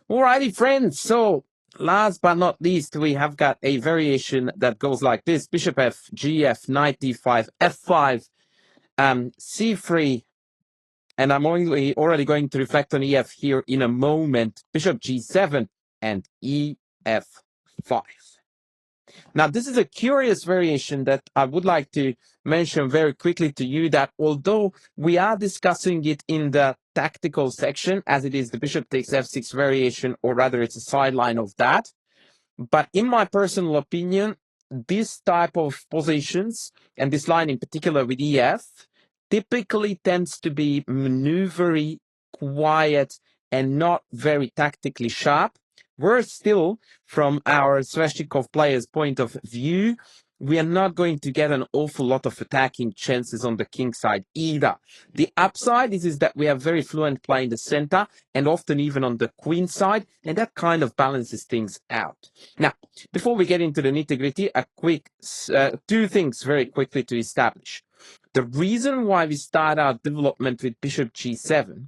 Alrighty, friends. So last but not least, we have got a variation that goes like this: Bishop F, Gf, Knight D5, F5, C3, and I'm already going to reflect on EF here in a moment. Bishop G7 and EF5. Now, this is a curious variation that I would like to mention very quickly to you, that although we are discussing it in the tactical section, as it is the bishop takes f6 variation, or rather it's a sideline of that, but in my personal opinion, this type of positions, and this line in particular with EF, typically tends to be maneuvery, quiet, and not very tactically sharp. We're still, from our Sveshnikov player's point of view, we are not going to get an awful lot of attacking chances on the king side either. The upside is that we have very fluent play in the center and often even on the queen side, and that kind of balances things out. Now, before we get into the nitty-gritty, a quick two things very quickly to establish. The reason why we start our development with bishop g7,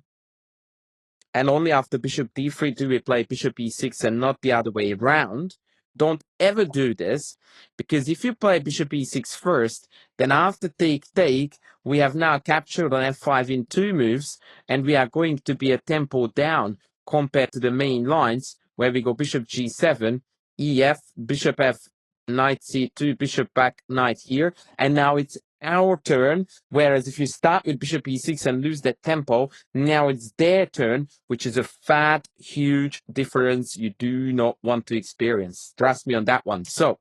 and only after bishop d3 do we play bishop e6 and not the other way around. Don't ever do this, because if you play bishop e6 first, then after take, we have now captured on f5 in 2 moves, and we are going to be a tempo down compared to the main lines, where we go bishop g7, ef, bishop f, knight c2, bishop back, knight here, and now it's our turn, whereas if you start with bishop e6 and lose that tempo, now it's their turn, which is a fat, huge difference you do not want to experience. Trust me on that one. So,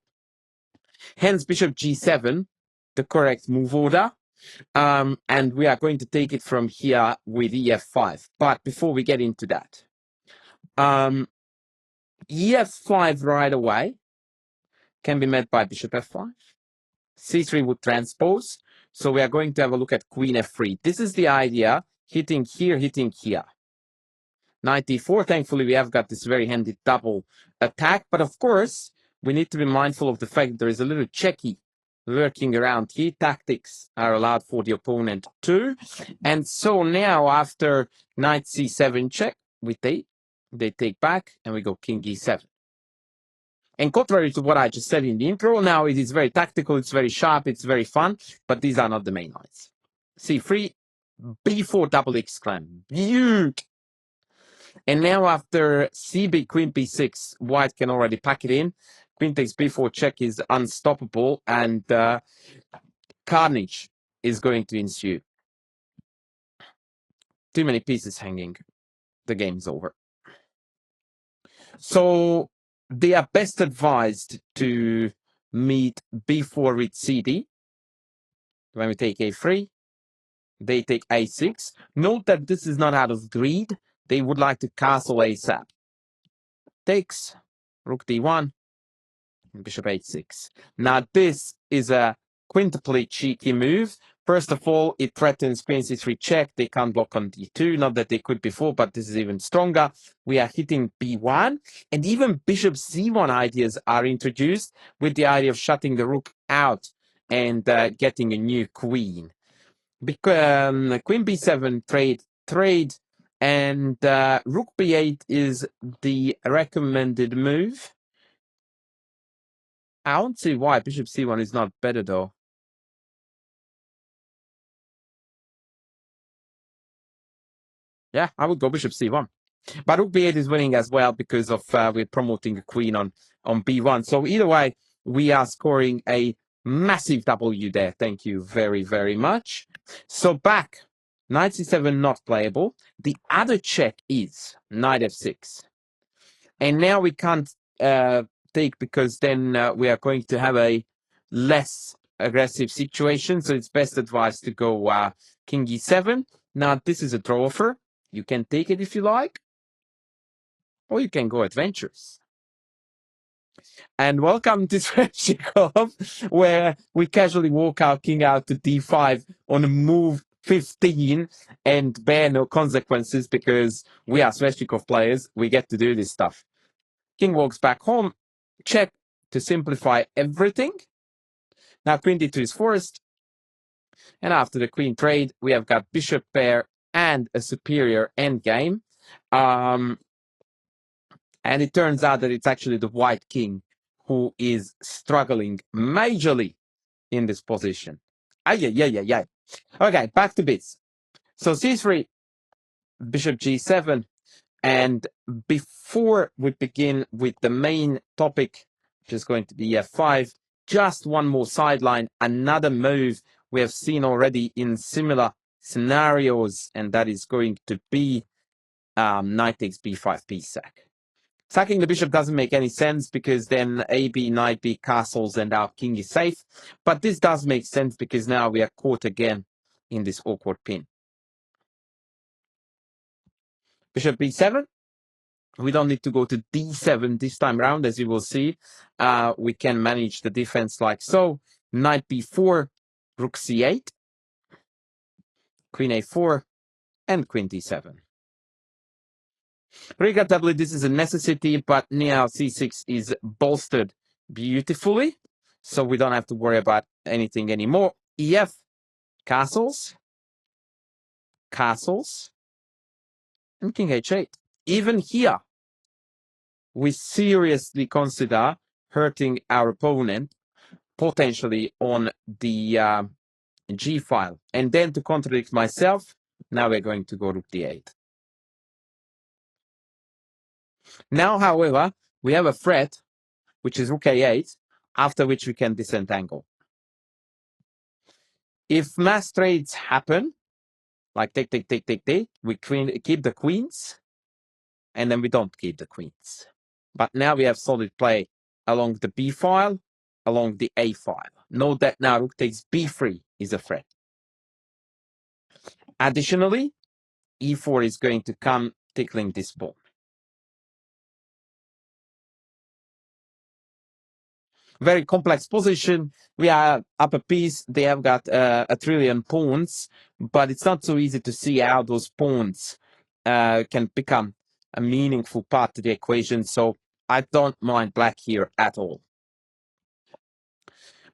hence bishop g7, the correct move order. And we are going to take it from here with ef5. But before we get into that, ef5 right away can be met by bishop f5. c3 would transpose. So we are going to have a look at queen f3. This is the idea, hitting here, hitting here. Knight d4, thankfully we have got this very handy double attack. But of course, we need to be mindful of the fact that there is a little checky lurking around here. Tactics are allowed for the opponent too. And so now after knight c7 check, they take back and we go king e7. And contrary to what I just said in the intro, now it is very tactical, it's very sharp, it's very fun, but these are not the main lines. c3, b4 double exclam, beaut. And now after cb, queen b6, white can already pack it in. Queen takes b4 check is unstoppable, and carnage is going to ensue. Too many pieces hanging. The game's over. So they are best advised to meet b4 with cd. When we take a3, they take a6. Note that this is not out of greed. They would like to castle ASAP. Takes, rook d1, and bishop h6. Now this is a quintuply cheeky move. First of all, it threatens queen c3 check. They can't block on d2. Not that they could before, but this is even stronger. We are hitting b1, and even bishop c1 ideas are introduced with the idea of shutting the rook out and getting a new queen. Because queen b7 trade, and rook b8 is the recommended move. I don't see why bishop c1 is not better though. Yeah, I would go bishop c1. But rook b8 is winning as well because of we're promoting a queen on b1. So either way, we are scoring a massive W there. Thank you very, very much. So back, knight c7 not playable. The other check is knight f6. And now we can't take, because then we are going to have a less aggressive situation. So it's best advised to go king e7. Now this is a draw offer. You can take it if you like, or you can go adventurous. And welcome to Sveshnikov, where we casually walk our king out to d5 on move 15 and bear no consequences, because we are Sveshnikov players. We get to do this stuff. King walks back home, check to simplify everything. Now queen d2 is forced. And after the queen trade, we have got bishop pair and a superior endgame. And it turns out that it's actually the white king who is struggling majorly in this position. Yeah. Okay, back to bits. So c3, bishop g7, and before we begin with the main topic, which is going to be f5, just one more sideline, another move we have seen already in similar scenarios, and that is going to be knight takes b5 piece sack. Sacking the bishop doesn't make any sense because then a, b, knight, b, castles, and our king is safe. But this does make sense because now we are caught again in this awkward pin. Bishop b7. We don't need to go to d7 this time around, as you will see. We can manage the defense like so. Knight b4, rook c8, queen a4, and queen d7. Regrettably, this is a necessity, but now c6 is bolstered beautifully, so we don't have to worry about anything anymore. ef, castles, and king h8. Even here, we seriously consider hurting our opponent, potentially on the G file. And then to contradict myself, now we're going to go rook d8. Now, however, we have a threat, which is rook a8, after which we can disentangle. If mass trades happen, like take, we keep the queens, and then we don't keep the queens. But now we have solid play along the b file, along the a file. Note that now rook takes b3 is a threat. Additionally, e4 is going to come tickling this pawn. Very complex position. We are up a piece. They have got a trillion pawns, but it's not so easy to see how those pawns can become a meaningful part to the equation. So I don't mind black here at all.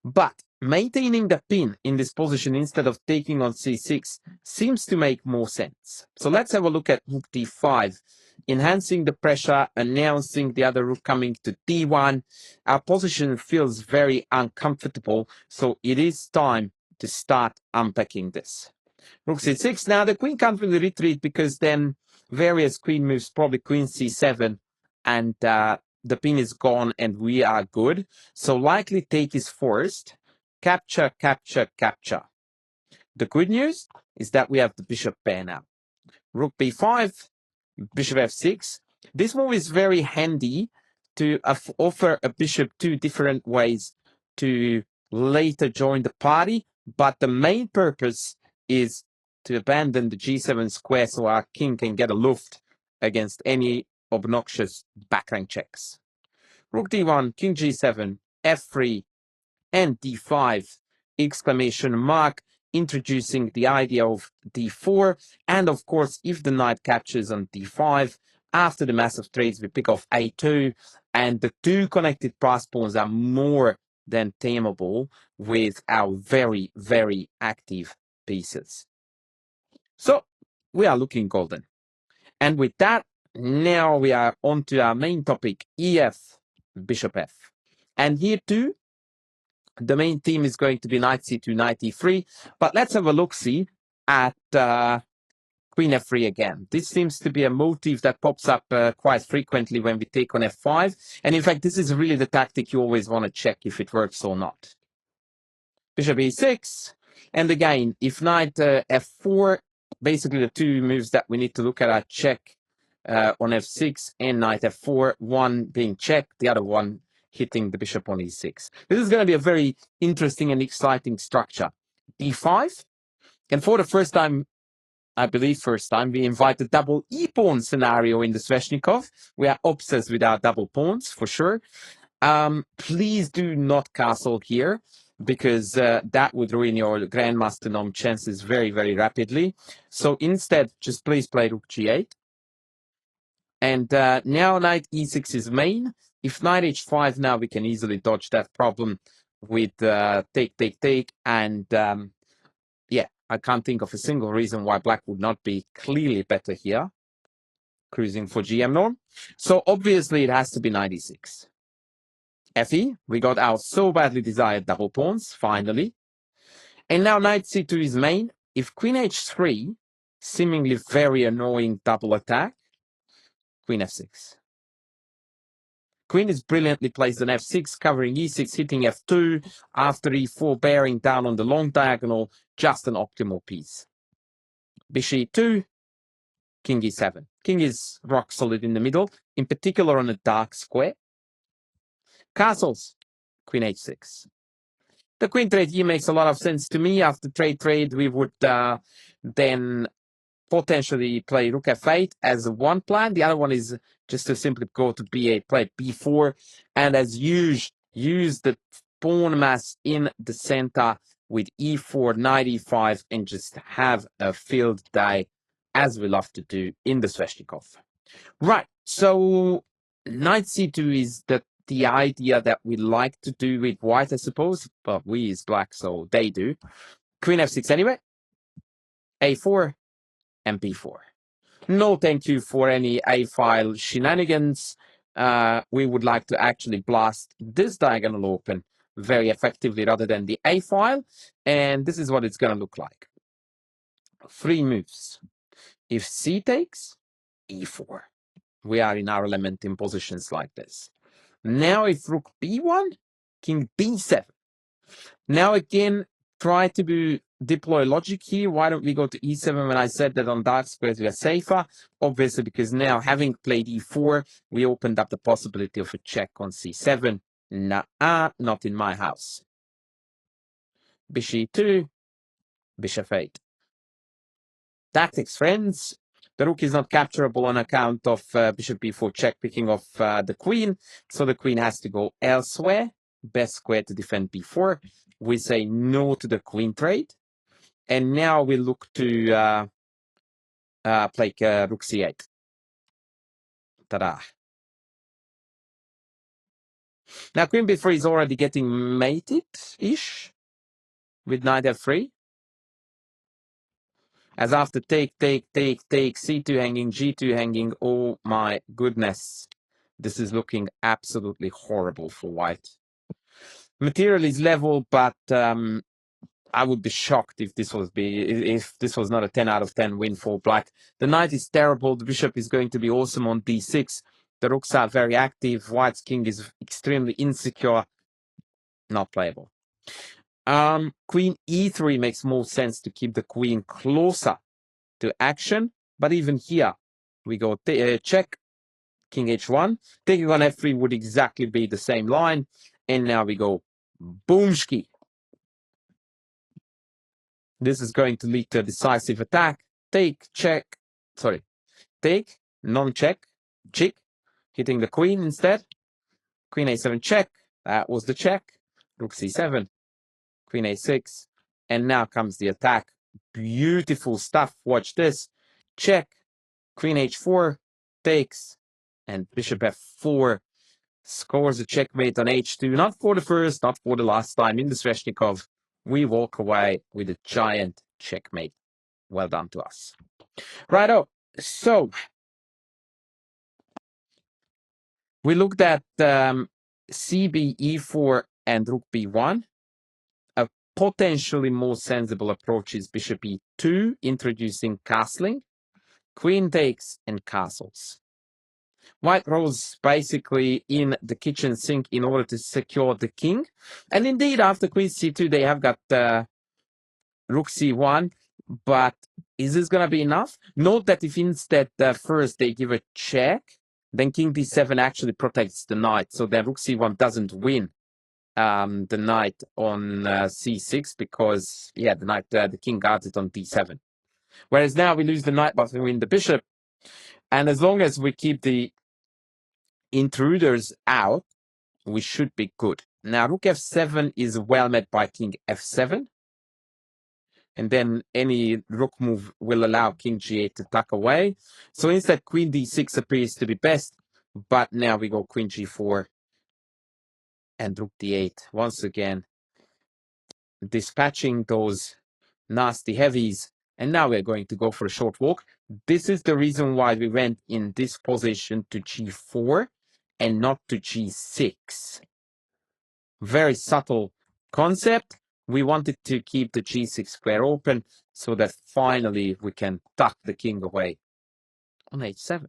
But maintaining the pin in this position instead of taking on c6 seems to make more sense. So let's have a look at rook d5. Enhancing the pressure, announcing the other rook coming to d1. Our position feels very uncomfortable, so it is time to start unpacking this. Rook c6. Now the queen can't really retreat because then various queen moves, probably queen c7, and the pin is gone and we are good. So likely take is forced. Capture. The good news is that we have the bishop pair now. Rook b5, bishop f6. This move is very handy to offer a bishop two different ways to later join the party, but the main purpose is to abandon the g7 square so our king can get a luft against any obnoxious backrank checks. Rook d1, king g7, f3, and d5, exclamation mark, introducing the idea of d4. And of course, if the knight captures on d5, after the massive trades, we pick off a2, and the two connected pass pawns are more than tameable with our very, very active pieces. So we are looking golden. And with that, now we are on to our main topic, ef, bishop f. And here too, the main theme is going to be knight c2, knight e3. But let's have a look-see at queen f3 again. This seems to be a motif that pops up quite frequently when we take on f5. And in fact, this is really the tactic you always want to check if it works or not. Bishop e6. And again, if knight f4, basically the two moves that we need to look at are check on f6 and knight f4, one being checked, the other one hitting the bishop on e6. This is going to be a very interesting and exciting structure. d5, and for the first time, I believe first time, we invite the double e-pawn scenario in the Sveshnikov. We are obsessed with our double pawns, for sure. Please do not castle here, because that would ruin your Grandmaster Nom chances very, very rapidly. So instead, just please play rook g8. And now knight e6 is main. If knight h5, now we can easily dodge that problem with take. And yeah, I can't think of a single reason why black would not be clearly better here. cruising for GM norm. So obviously it has to be 96. FE, we got our so badly desired double pawns, finally. And now knight c2 is main. If queen h3, seemingly very annoying double attack, queen f6. Queen is brilliantly placed on f6, covering e6, hitting f2, after e4, bearing down on the long diagonal, just an optimal piece. Bishop e2, king e7. King is rock solid in the middle, in particular on a dark square. Castles, queen h6. The queen trade here makes a lot of sense to me. After trade, we would then potentially play rook f8 as one plan. The other one is just to simply go to b8, play b4, and as usual, use the pawn mass in the center with e4, knight e5, and just have a field day, as we love to do in the Sveshnikov. Right, so knight c2 is the idea that we like to do with white, I suppose, but we is black, so they do. Queen f6 anyway. a4 and b4. No thank you for any a-file shenanigans. We would like to actually blast this diagonal open very effectively rather than the a-file, and this is what it's going to look like. 3 moves. If c takes, e4. We are in our element in positions like this. Now if rook b1, king b7. Now again, try to deploy logic here. Why don't we go to e7 when I said that on dark squares we are safer? Obviously, because now having played e4, we opened up the possibility of a check on c7. Nah, not in my house. Bishop e2, bishop 8. Tactics, friends. The rook is not capturable on account of bishop b4 check picking off the queen, so the queen has to go elsewhere. Best square to defend b4. We say no to the queen trade. And now we look to play rook c8. Ta-da. Now queen b3 is already getting mated-ish with knight f3. As after take, c2 hanging, g2 hanging, oh my goodness. This is looking absolutely horrible for white. Material is level, but I would be shocked if this was not a 10 out of 10 win for black. The knight is terrible. The bishop is going to be awesome on d6. The rooks are very active. White's king is extremely insecure. Not playable. Queen e3 makes more sense to keep the queen closer to action. But even here, we go check, king h1. Taking on f3 would exactly be the same line. And now we go boomski. This is going to lead to a decisive attack. Take, check, take, non-check, check, hitting the queen instead. Queen a7 check, that was the check. Rook c7, queen a6, and now comes the attack. Beautiful stuff, watch this. Check, queen h4, takes, and bishop f4 scores a checkmate on h2. Not for the first, not for the last time in the Sveshnikov. We walk away with a giant checkmate. Well done to us. Righto. So we looked at CB, E4, and Rook B1. A potentially more sensible approach is Bishop E2, introducing castling. Queen takes and castles. White rolls basically in the kitchen sink in order to secure the king. And indeed, after Queen C2, they have got Rook C1. But is this going to be enough? Note that if instead first they give a check, then King D7 actually protects the knight. So then Rook C1 doesn't win the knight on C6 because, yeah, the king guards it on D7. Whereas now we lose the knight, but we win the bishop. And as long as we keep the intruders out, we should be good. Now, Rook F7 is well met by King F7. And then any rook move will allow King G8 to tuck away. So instead, Queen D6 appears to be best. But now we go Queen G4 and Rook D8. Once again, dispatching those nasty heavies. And now we're going to go for a short walk. This is the reason why we went in this position to g4 and not to g6. Very subtle concept. We wanted to keep the g6 square open so that finally we can tuck the king away on h7.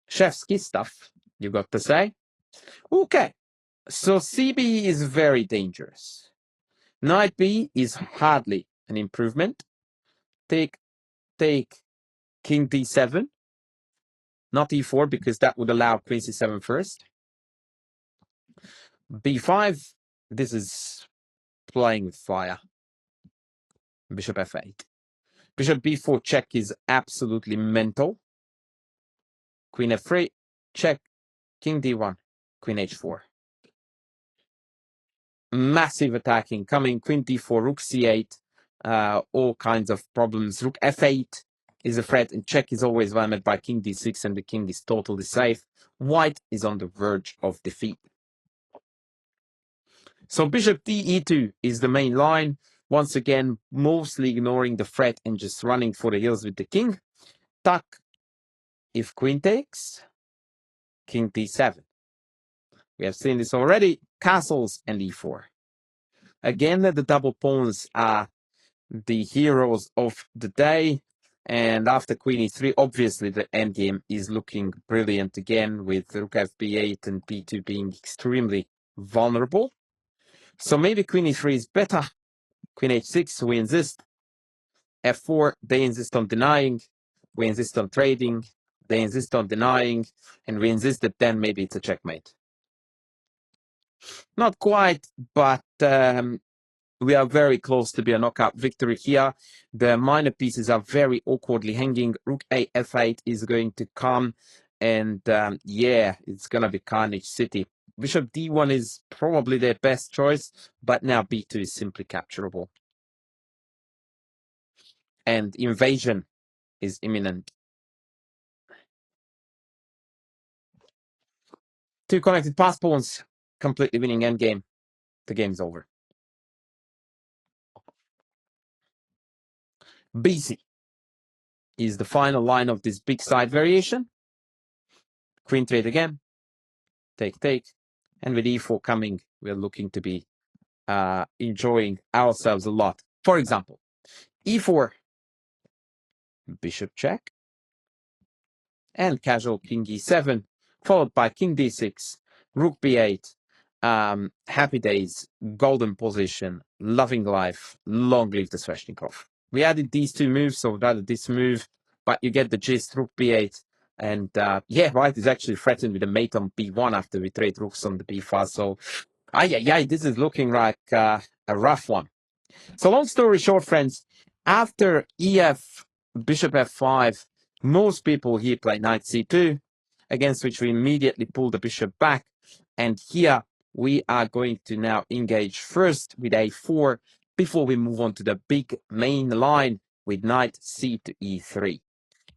Chef's kiss stuff, you got to say. Okay, so cb is very dangerous. Knight b is hardly an improvement. Take king d7, not e4 because that would allow queen c7 first. b5, this is playing with fire. Bishop f8. Bishop b4 check is absolutely mental. Queen f3, check. King d1, queen h4. Massive attacking coming. Queen d4, rook c8, all kinds of problems. Rook f8 is a threat, and check is always well met by king d6, and the king is totally safe. White is on the verge of defeat. So bishop d e2 is the main line. Once again, mostly ignoring the threat and just running for the hills with the king. Tuck if queen takes, king d7. We have seen this already. Castles and e4. Again, the double pawns are the heroes of the day. And after queen e3, obviously the endgame is looking brilliant again, with rook fb8 and b2 being extremely vulnerable. So maybe queen e3 is better. Queen h6, we insist. f4, they insist on denying. We insist on trading. They insist on denying. And we insist that then maybe it's a checkmate. Not quite, but we are very close to be a knockout victory here. The minor pieces are very awkwardly hanging. Rook a f8 is going to come. And yeah, it's going to be Carnage City. Bishop d1 is probably their best choice, but now b2 is simply capturable. And invasion is imminent. Two connected pass pawns, completely winning endgame. The game's over. BC is the final line of this big side variation. Queen trade again. Take, take. And with e4 coming, we're looking to be enjoying ourselves a lot. For example, e4, bishop check, and casual king e7, followed by king d6, rook b8. Happy days, golden position, loving life, long live the Sveshnikov. We added these two moves, so we've added this move, but you get the gist, rook b8. And yeah, white is actually threatened with a mate on b1 after we trade rooks on the b file. So, this is looking like a rough one. So long story short, friends, after ef, bishop f5, most people here play knight c2, against which we immediately pull the bishop back. And here we are going to now engage first with a4 before we move on to the big main line with knight c to e3.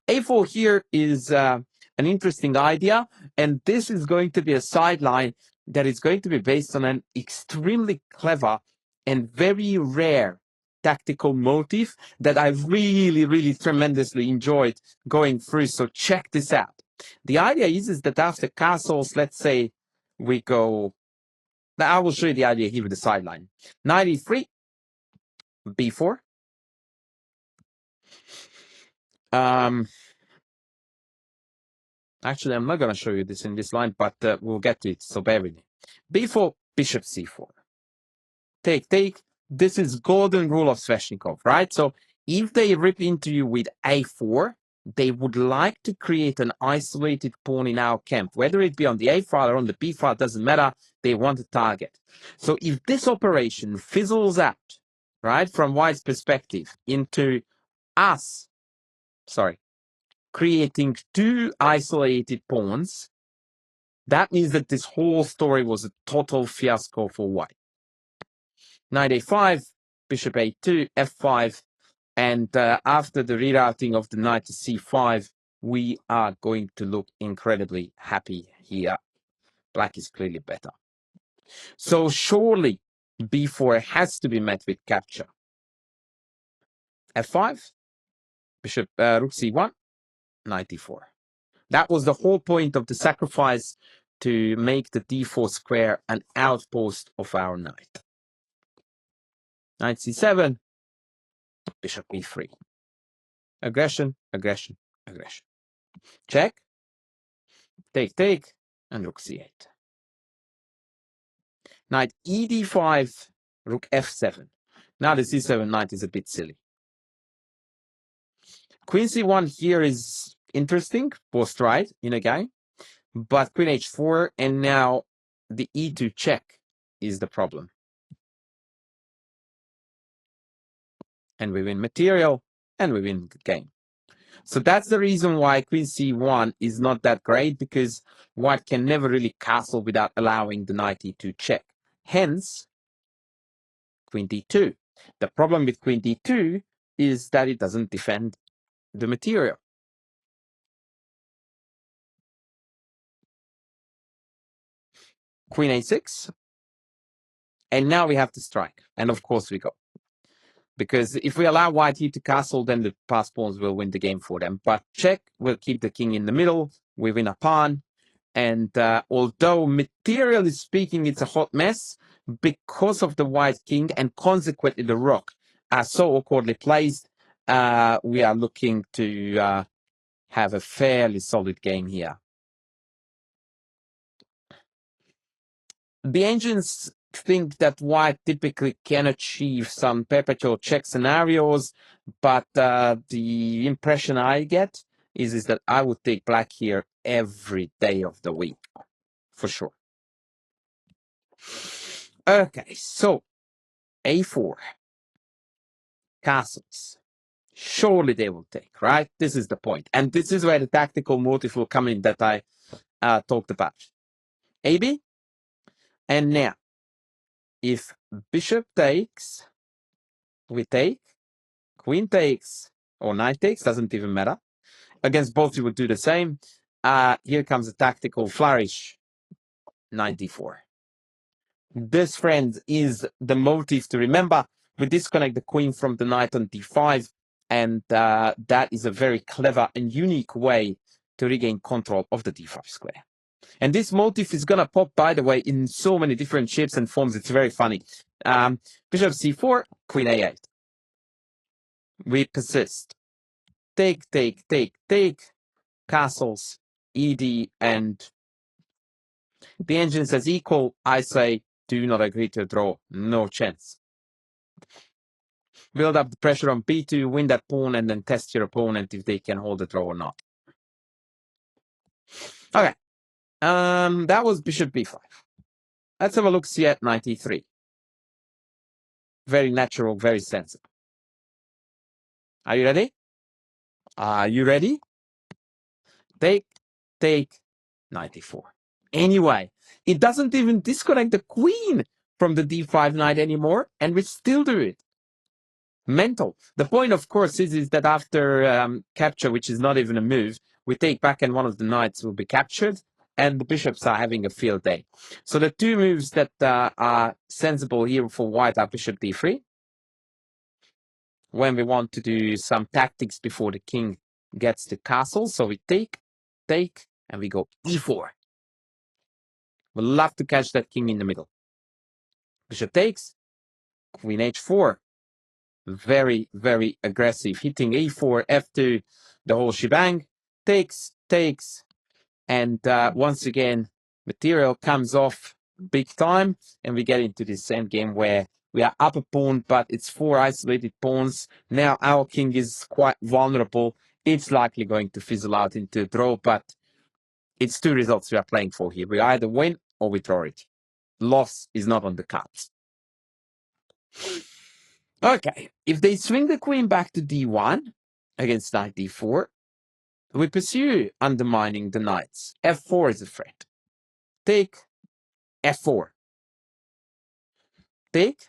a4 here is an interesting idea, and this is going to be a sideline that is going to be based on an extremely clever and very rare tactical motif that I really, really tremendously enjoyed going through. So check this out. The idea is that after castles, let's say we go, I will show you the idea here with the sideline. Knight e3, b4. Actually, I'm not going to show you this in this line, but we'll get to it, so bear with me. b4, bishop c4. Take, take. This is golden rule of Sveshnikov, right? So if they rip into you with a4, they would like to create an isolated pawn in our camp. Whether it be on the a file or on the b file, doesn't matter. They want a target. So if this operation fizzles out, right, from White's perspective, into us, creating two isolated pawns, that means that this whole story was a total fiasco for White. Knight a5, bishop a2, f5, and after the rerouting of the knight to c5, we are going to look incredibly happy here. Black is clearly better. So surely b4 has to be met with capture. f5, Bishop rook c1, knight d4. That was the whole point of the sacrifice, to make the d4 square an outpost of our knight. Knight c7, bishop e3. Aggression, aggression, aggression. Check, take, and rook c8. Knight ed5, rook f7. Now the c7 knight is a bit silly. Queen c1 here is interesting, post right in a game, but queen h4, and now the e2 check is the problem. And we win material, and we win the game. So that's the reason why queen c1 is not that great, because white can never really castle without allowing the knight e2 check. Hence, queen d2. The problem with queen d2 is that it doesn't defend the material. Queen a6. And now we have to strike. And of course we go. Because if we allow white here to castle, then the passed pawns will win the game for them. But check, we'll keep the king in the middle. We win a pawn. And although materially speaking, it's a hot mess, because of the white king and consequently the rook are so awkwardly placed, we are looking to have a fairly solid game here. The ancients think that white typically can achieve some perpetual check scenarios, but the impression I get is that I would take black here every day of the week, for sure. Okay, so a4, castles. Surely they will take, right? This is the point. And this is where the tactical motive will come in that I talked about. AB, and now, if bishop takes, we take, queen takes, or knight takes, doesn't even matter. Against both, you would do the same. Here comes a tactical flourish, knight d4. This, friends, is the motive to remember. We disconnect the queen from the knight on d5, and that is a very clever and unique way to regain control of the d5 square. And this motif is going to pop, by the way, in so many different shapes and forms. It's very funny. Bishop c4, queen a8. We persist. Take, castles, ed, and the engine says equal. I say, do not agree to a draw. No chance. Build up the pressure on b2, win that pawn, and then test your opponent if they can hold the draw or not. Okay. That was bishop b5. Let's have a look, see at knight e3. Very natural, very sensible. Are you ready? Are you ready? Take, knight e4. Anyway, it doesn't even disconnect the queen from the d5 knight anymore, and we still do it. Mental. The point, of course, is that after capture, which is not even a move, we take back and one of the knights will be captured, and the bishops are having a field day. So the two moves that are sensible here for white are bishop d3, when we want to do some tactics before the king gets the castle. So we take, and we go e4. We'd love to catch that king in the middle. Bishop takes, queen h4. Very, very aggressive. Hitting a4, f2, the whole shebang. Takes, and once again, material comes off big time, and we get into this endgame where we are up a pawn, but it's 4 isolated pawns. Now our king is quite vulnerable. It's likely going to fizzle out into a draw, but it's 2 results we are playing for here. We either win or we draw it. Loss is not on the cards. Okay, if they swing the queen back to d1 against knight d4, we pursue undermining the knights. f4 is a threat. Take, f4. Take,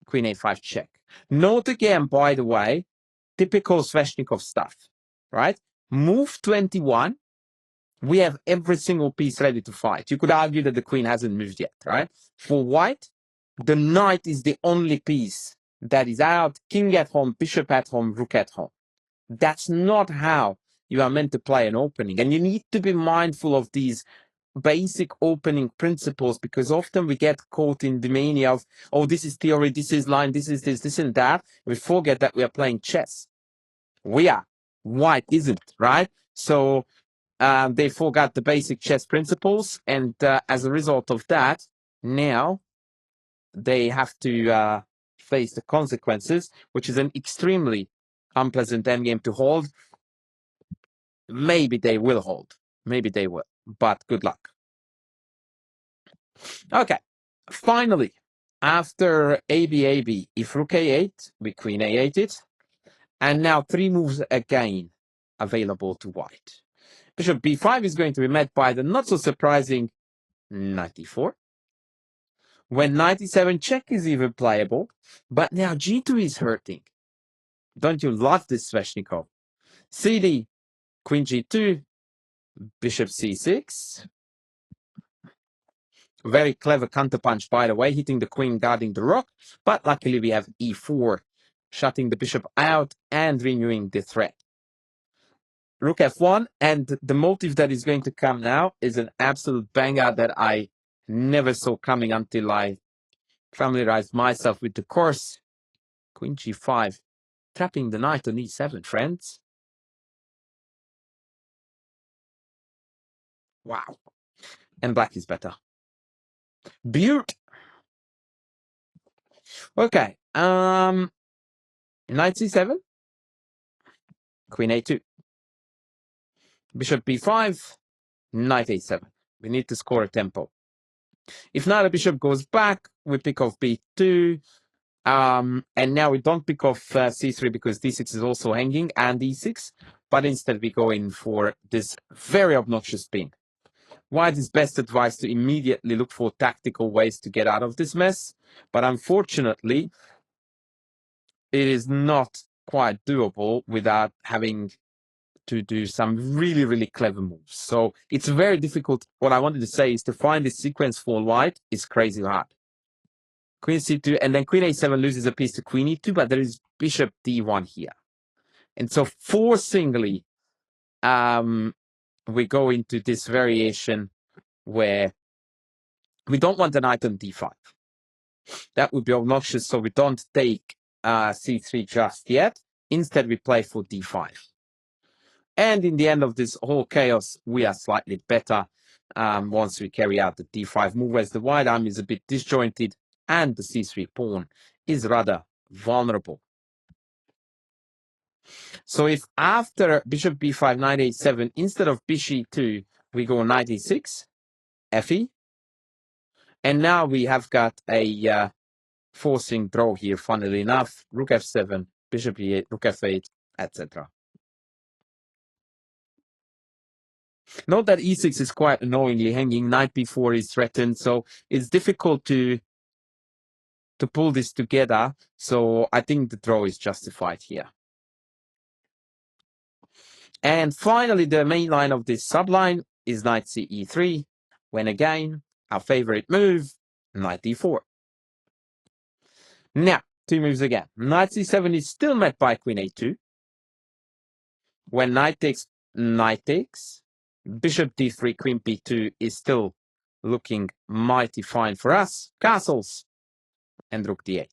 queen a5 check. Note again, by the way, typical Sveshnikov stuff, right? Move 21, we have every single piece ready to fight. You could argue that the queen hasn't moved yet, right? For white, the knight is the only piece that is out, king at home, bishop at home, rook at home. That's not how you are meant to play an opening. And you need to be mindful of these basic opening principles, because often we get caught in the mania of, oh, this is theory, this is line, this is this and that. We forget that we are playing chess. We are. White isn't, right? So they forgot the basic chess principles. And as a result of that, now they have to face the consequences, which is an extremely unpleasant endgame to hold. Maybe they will hold. Maybe they will. But good luck. Okay. Finally, after AB, if rook A8, we queen A8 it. And now 3 moves again available to white. Bishop B5 is going to be met by the not so surprising knight E4. When knight E7 check is even playable, but now G2 is hurting. Don't you love this, Sveshnikov? CD, queen G2, bishop C6. Very clever counterpunch, by the way, hitting the queen, guarding the rook. But luckily we have E4, shutting the bishop out and renewing the threat. Rook F1, and the motive that is going to come now is an absolute banger that I never saw coming until I familiarized myself with the course. Queen G5, trapping the knight on E7, friends. Wow. And black is better. Beaut. Okay. Knight C7. Queen A2. Bishop B5. Knight A7. We need to score a tempo. If not, the bishop goes back, we pick off B2. And now we don't pick off C3 because D6 is also hanging, and E6. But instead we go in for this very obnoxious pin. White is best advised to immediately look for tactical ways to get out of this mess. But unfortunately, it is not quite doable without having to do some really, really clever moves. So it's very difficult. What I wanted to say is to find this sequence for white is crazy hard. Queen C2, and then Queen A7 loses a piece to Queen E2, but there is Bishop D1 here. And so forcingly, we go into this variation where we don't want the knight on D5. That would be obnoxious, so we don't take C3 just yet. Instead, we play for D5. And in the end of this whole chaos, we are slightly better once we carry out the D5 move, as the white arm is a bit disjointed and the C3 pawn is rather vulnerable. So if after bishop B5, knight A7, instead of bishop E2, we go knight E6, Fe, and now we have got a forcing draw here, funnily enough, rook F7, bishop E8, rook F8, etc. Note that E6 is quite annoyingly hanging, knight B4 is threatened, so it's difficult to pull this together. So I think the draw is justified here. And finally, the main line of this subline is knight CE3, when again, our favorite move, knight D4. Now, 2 moves again. Knight C7 is still met by queen A2. When knight takes, bishop D3, queen B2 is still looking mighty fine for us. Castles and rook D8.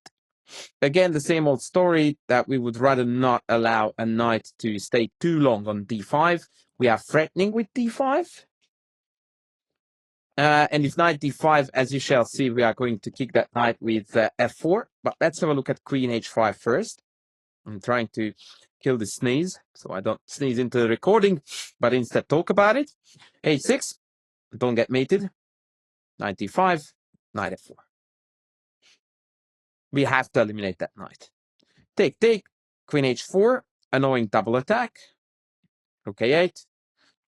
Again, the same old story that we would rather not allow a knight to stay too long on D5. We are threatening with D5. And if knight D5, as you shall see, we are going to kick that knight with F4. But let's have a look at queen H5 first. I'm trying to kill the sneeze, so I don't sneeze into the recording, but instead talk about it. H6, don't get mated. Knight D5, knight F4. We have to eliminate that knight. Take, queen H4, annoying double attack. Rook A8,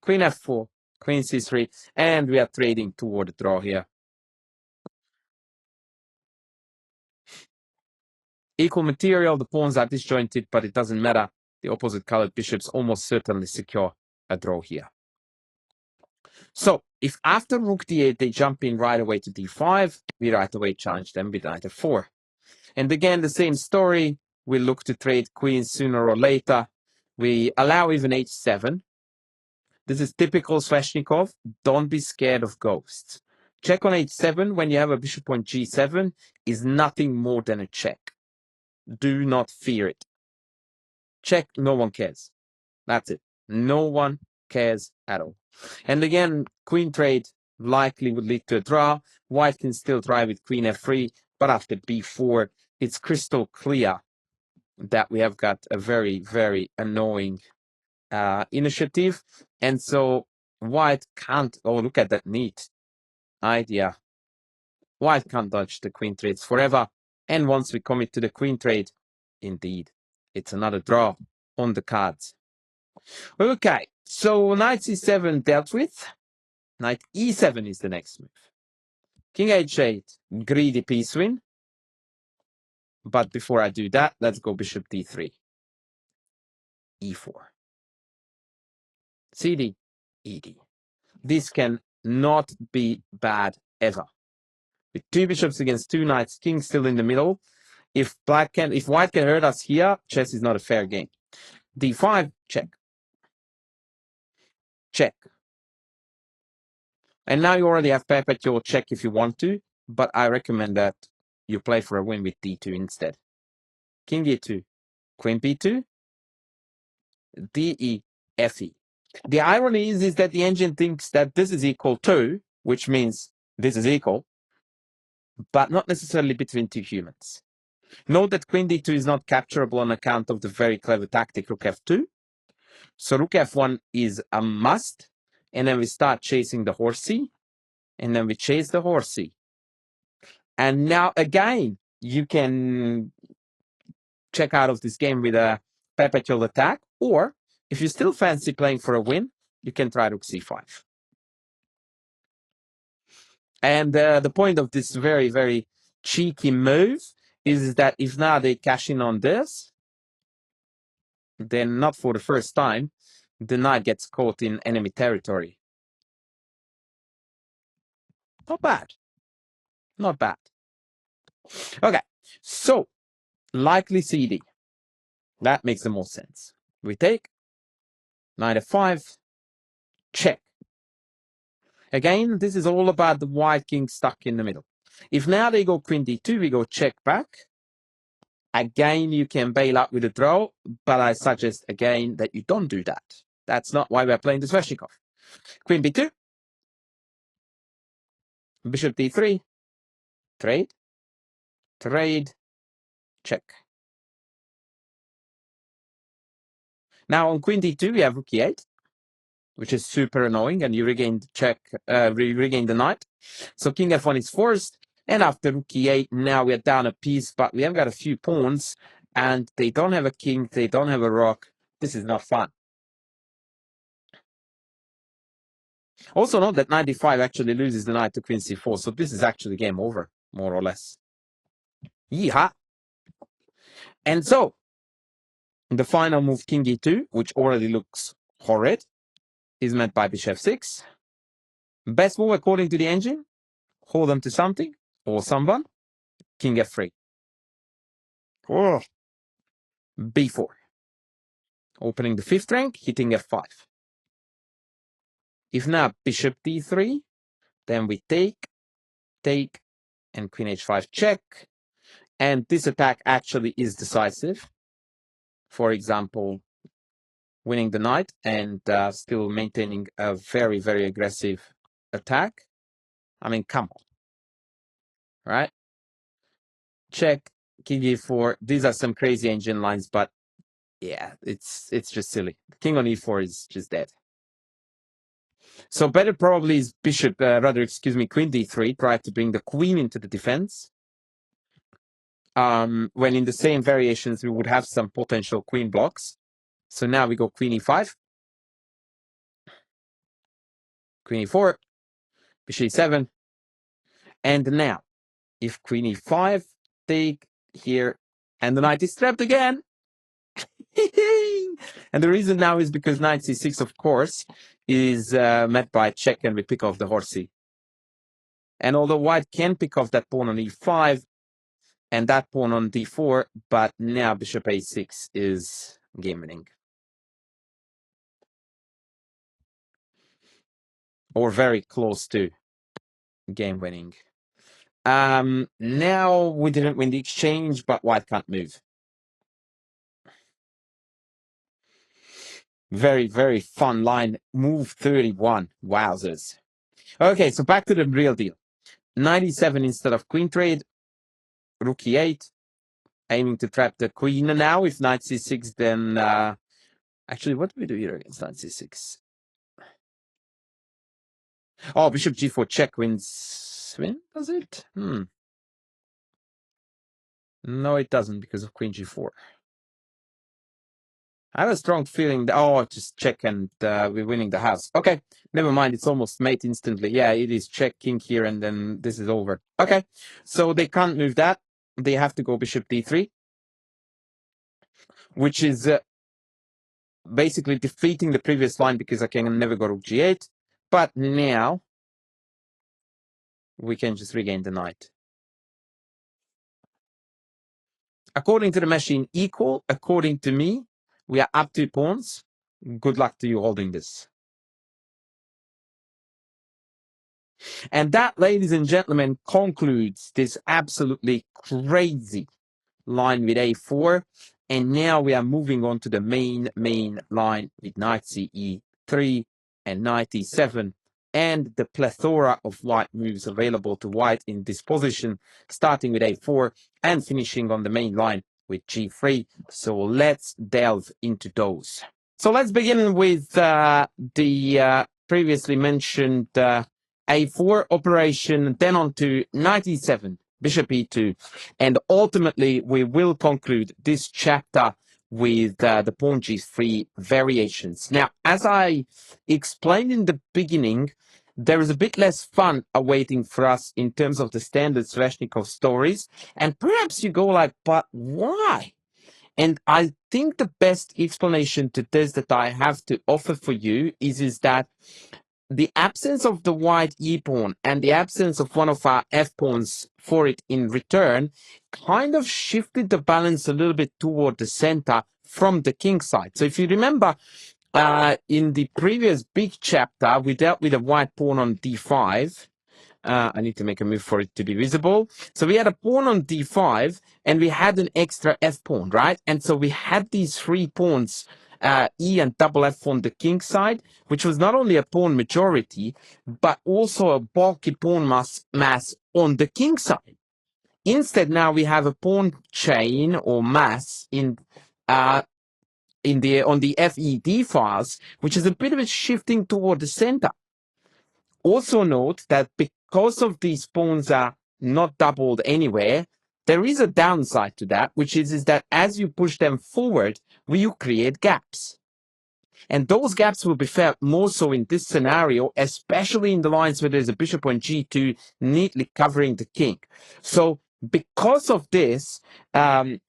queen F4, queen C3, and we are trading toward the draw here. Equal material, the pawns are disjointed, but it doesn't matter. The opposite colored bishops almost certainly secure a draw here. So, if after rook D8 they jump in right away to D5, we right away challenge them with knight F4. And again, the same story. We look to trade queens sooner or later. We allow even h7. This is typical Sveshnikov. Don't be scared of ghosts. Check on h7 when you have a bishop on g7 is nothing more than a check. Do not fear it. Check, no one cares. That's it. No one cares at all. And again, queen trade likely would lead to a draw. White can still try with queen f3, but after b4, it's crystal clear that we have got a very, very annoying initiative. And so white can't, oh, look at that neat idea. White can't dodge the queen trades forever. And once we commit to the queen trade, indeed, it's another draw on the cards. Okay, so knight c7 dealt with. Knight e7 is the next move. King h8, greedy piece win. But before I do that, let's go bishop d3. e4. cd, ed. This can not be bad ever. With two bishops against two knights, king still in the middle. If white can hurt us here, chess is not a fair game. d5, check. Check. And now you already have perpetual check if you want to, but I recommend that you play for a win with d2 instead. King e2, queen b2, de, fe. The irony is that the engine thinks that this is equal to, which means this is equal, but not necessarily between two humans. Note that queen d2 is not capturable on account of the very clever tactic rook f2. So rook f1 is a must, and then we start chasing the horsey, and then we chase the horsey. And now again, you can check out of this game with a perpetual attack, or if you still fancy playing for a win, you can try rook c5. And the point of this very, very cheeky move is that if now they cash in on this, then not for the first time, the knight gets caught in enemy territory. Not bad. Not bad. Okay, so likely CD. That makes the most sense. We take knight f5, check. Again, this is all about the white king stuck in the middle. If now they go queen d2, we go check back. Again, you can bail out with a draw, but I suggest again that you don't do that. That's not why we're playing the Sveshnikov. Queen b2, bishop d3, trade, trade, check. Now on queen d2, we have rook e8, which is super annoying, and you regain the check, regain the knight. So king f1 is forced, and after rook e8, now we're down a piece, but we have got a few pawns, and they don't have a king, they don't have a rook. This is not fun. Also note that knight d5 actually loses the knight to queen c4, so this is actually game over, more or less. Yeehaw! And so, the final move, king e2, which already looks horrid, is met by bishop f6. Best move according to the engine, hold them to something or someone, king f3. Oh. b4. Opening the fifth rank, hitting f5. If now bishop d3, then we take, and queen h5 check. And this attack actually is decisive. For example, winning the knight and still maintaining a very, very aggressive attack. I mean, come on. Right? Check, king e4. These are some crazy engine lines, but yeah, it's just silly. King on e4 is just dead. So better probably is bishop, queen d3, try to bring the queen into the defense. When in the same variations, we would have some potential queen blocks. So now we go queen e5, queen e4, bishop e7, and now, if queen e5, take here, and the knight is trapped again. And the reason now is because knight c6, of course, is met by check, and we pick off the horsey. And although white can pick off that pawn on e5, and that pawn on d4, but now bishop a6 is game winning. Or very close to game winning. Now we didn't win the exchange, but white can't move. Very, very fun line. Move 31. Wowzers. Okay, so back to the real deal. 97 instead of queen trade. Rook e8. Aiming to trap the queen now. If knight c6, then... actually, what do we do here against knight c6? Oh, bishop g4 check wins. Does it? No, it doesn't because of queen g4. I have a strong feeling that, just check and we're winning the house. Okay, never mind. It's almost mate instantly. Yeah, it is check king here and then this is over. Okay, so they can't move that. They have to go bishop d3, which is basically defeating the previous line because I can never go rook g8. But now we can just regain the knight. According to the machine, equal. According to me, we are up 2 pawns. Good luck to you holding this. And that, ladies and gentlemen, concludes this absolutely crazy line with a4. And now we are moving on to the main line with knight ce3 and knight e7 and the plethora of white moves available to white in this position, starting with a4 and finishing on the main line with g3. So let's delve into those. So let's begin with the previously mentioned a4 operation, then on to knight e7, bishop e2, and ultimately we will conclude this chapter with the pawn g3 variations. Now, as I explained in the beginning, there is a bit less fun awaiting for us in terms of the standard Sveshnikov stories, and perhaps you go like, but why? And I think the best explanation to this that I have to offer for you is that the absence of the white e-pawn and the absence of one of our f-pawns for it in return kind of shifted the balance a little bit toward the center from the king side. So if you remember, in the previous big chapter, we dealt with a white pawn on d5. I need to make a move for it to be visible. So we had a pawn on d5, and we had an extra f-pawn, right? And so we had these 3 pawns, E and double F on the king side, which was not only a pawn majority, but also a bulky pawn mass on the king side. Instead, now we have a pawn chain or mass on the FED files, which is a bit of a shifting toward the center. Also note that because of these pawns are not doubled anywhere, there is a downside to that, which is that as you push them forward, you create gaps. And those gaps will be felt more so in this scenario, especially in the lines where there's a bishop on g2 neatly covering the king. So because of this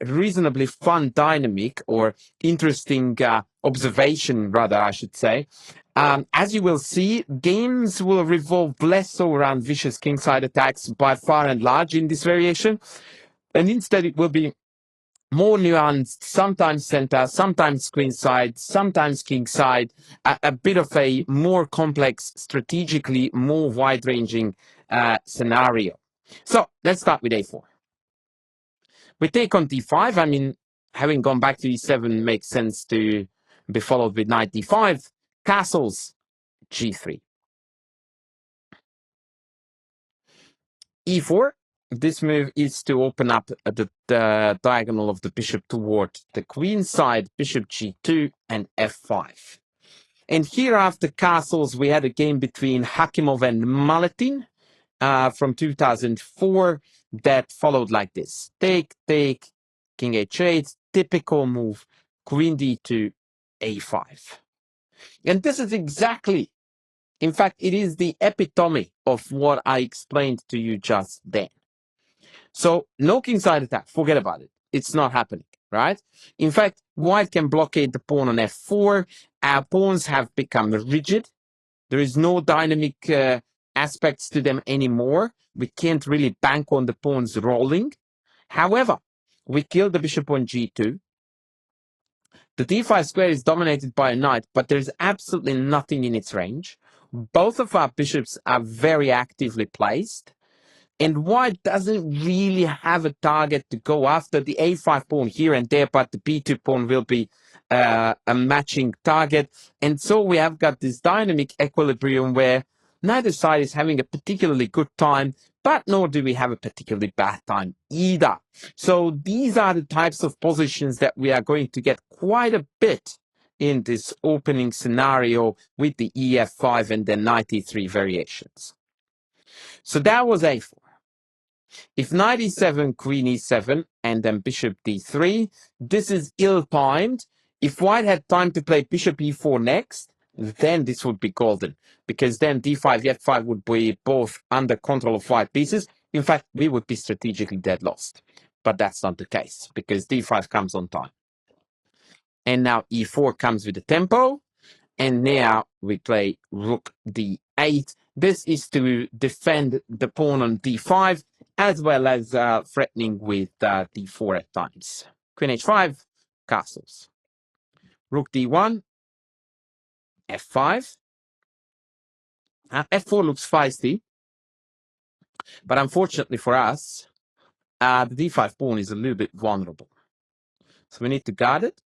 reasonably fun dynamic or interesting observation, rather, I should say, as you will see, games will revolve less so around vicious kingside attacks by far and large in this variation, and instead it will be more nuanced, sometimes center, sometimes queenside, sometimes kingside, a bit of a more complex, strategically more wide-ranging scenario. So let's start with a4. We take on d5. I mean, having gone back to e7 makes sense to be followed with knight d5, castles, g3. e4. This move is to open up the diagonal of the bishop toward the queen side, bishop g2 and f5. And here after castles, we had a game between Hakimov and Maletin from 2004 that followed like this. Take, king h8, typical move, queen d2, a5. And this is exactly, in fact, it is the epitome of what I explained to you just then. So no kingside attack, forget about it. It's not happening, right? In fact, white can blockade the pawn on f4. Our pawns have become rigid. There is no dynamic aspects to them anymore. We can't really bank on the pawns rolling. However, we killed the bishop on g2. The d5 square is dominated by a knight, but there's absolutely nothing in its range. Both of our bishops are very actively placed. And white doesn't really have a target to go after. The a5 pawn here and there, but the b2 pawn will be a matching target. And so we have got this dynamic equilibrium where neither side is having a particularly good time, but nor do we have a particularly bad time either. So these are the types of positions that we are going to get quite a bit in this opening scenario with the Ef5 and the knight e3 variations. So that was a4. If knight e7, queen e7, and then bishop d3, this is ill-timed. If white had time to play bishop e4 next, then this would be golden, because then d5, f5 would be both under control of white pieces. In fact, we would be strategically dead lost. But that's not the case, because d5 comes on time. And now e4 comes with the tempo. And now we play rook d8. This is to defend the pawn on d5, as well as threatening with d4 at times. Queen h5, castles. Rook d1, f5. F4 looks feisty, but unfortunately for us, the d5 pawn is a little bit vulnerable. So we need to guard it.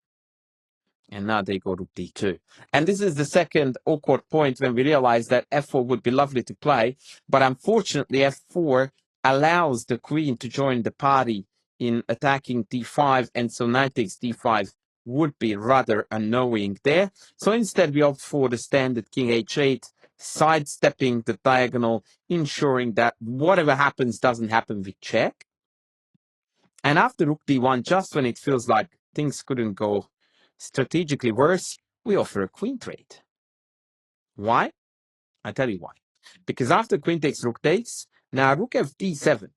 And now they go to d2. And this is the second awkward point when we realize that f4 would be lovely to play. But unfortunately, f4 allows the queen to join the party in attacking d5. And so knight takes d5 would be rather annoying there. So instead, we opt for the standard king h8, sidestepping the diagonal, ensuring that whatever happens doesn't happen with check. And after rook d1, just when it feels like things couldn't go strategically worse, we offer a queen trade. Why? I tell you why. Because after queen takes, rook takes, now rook f d7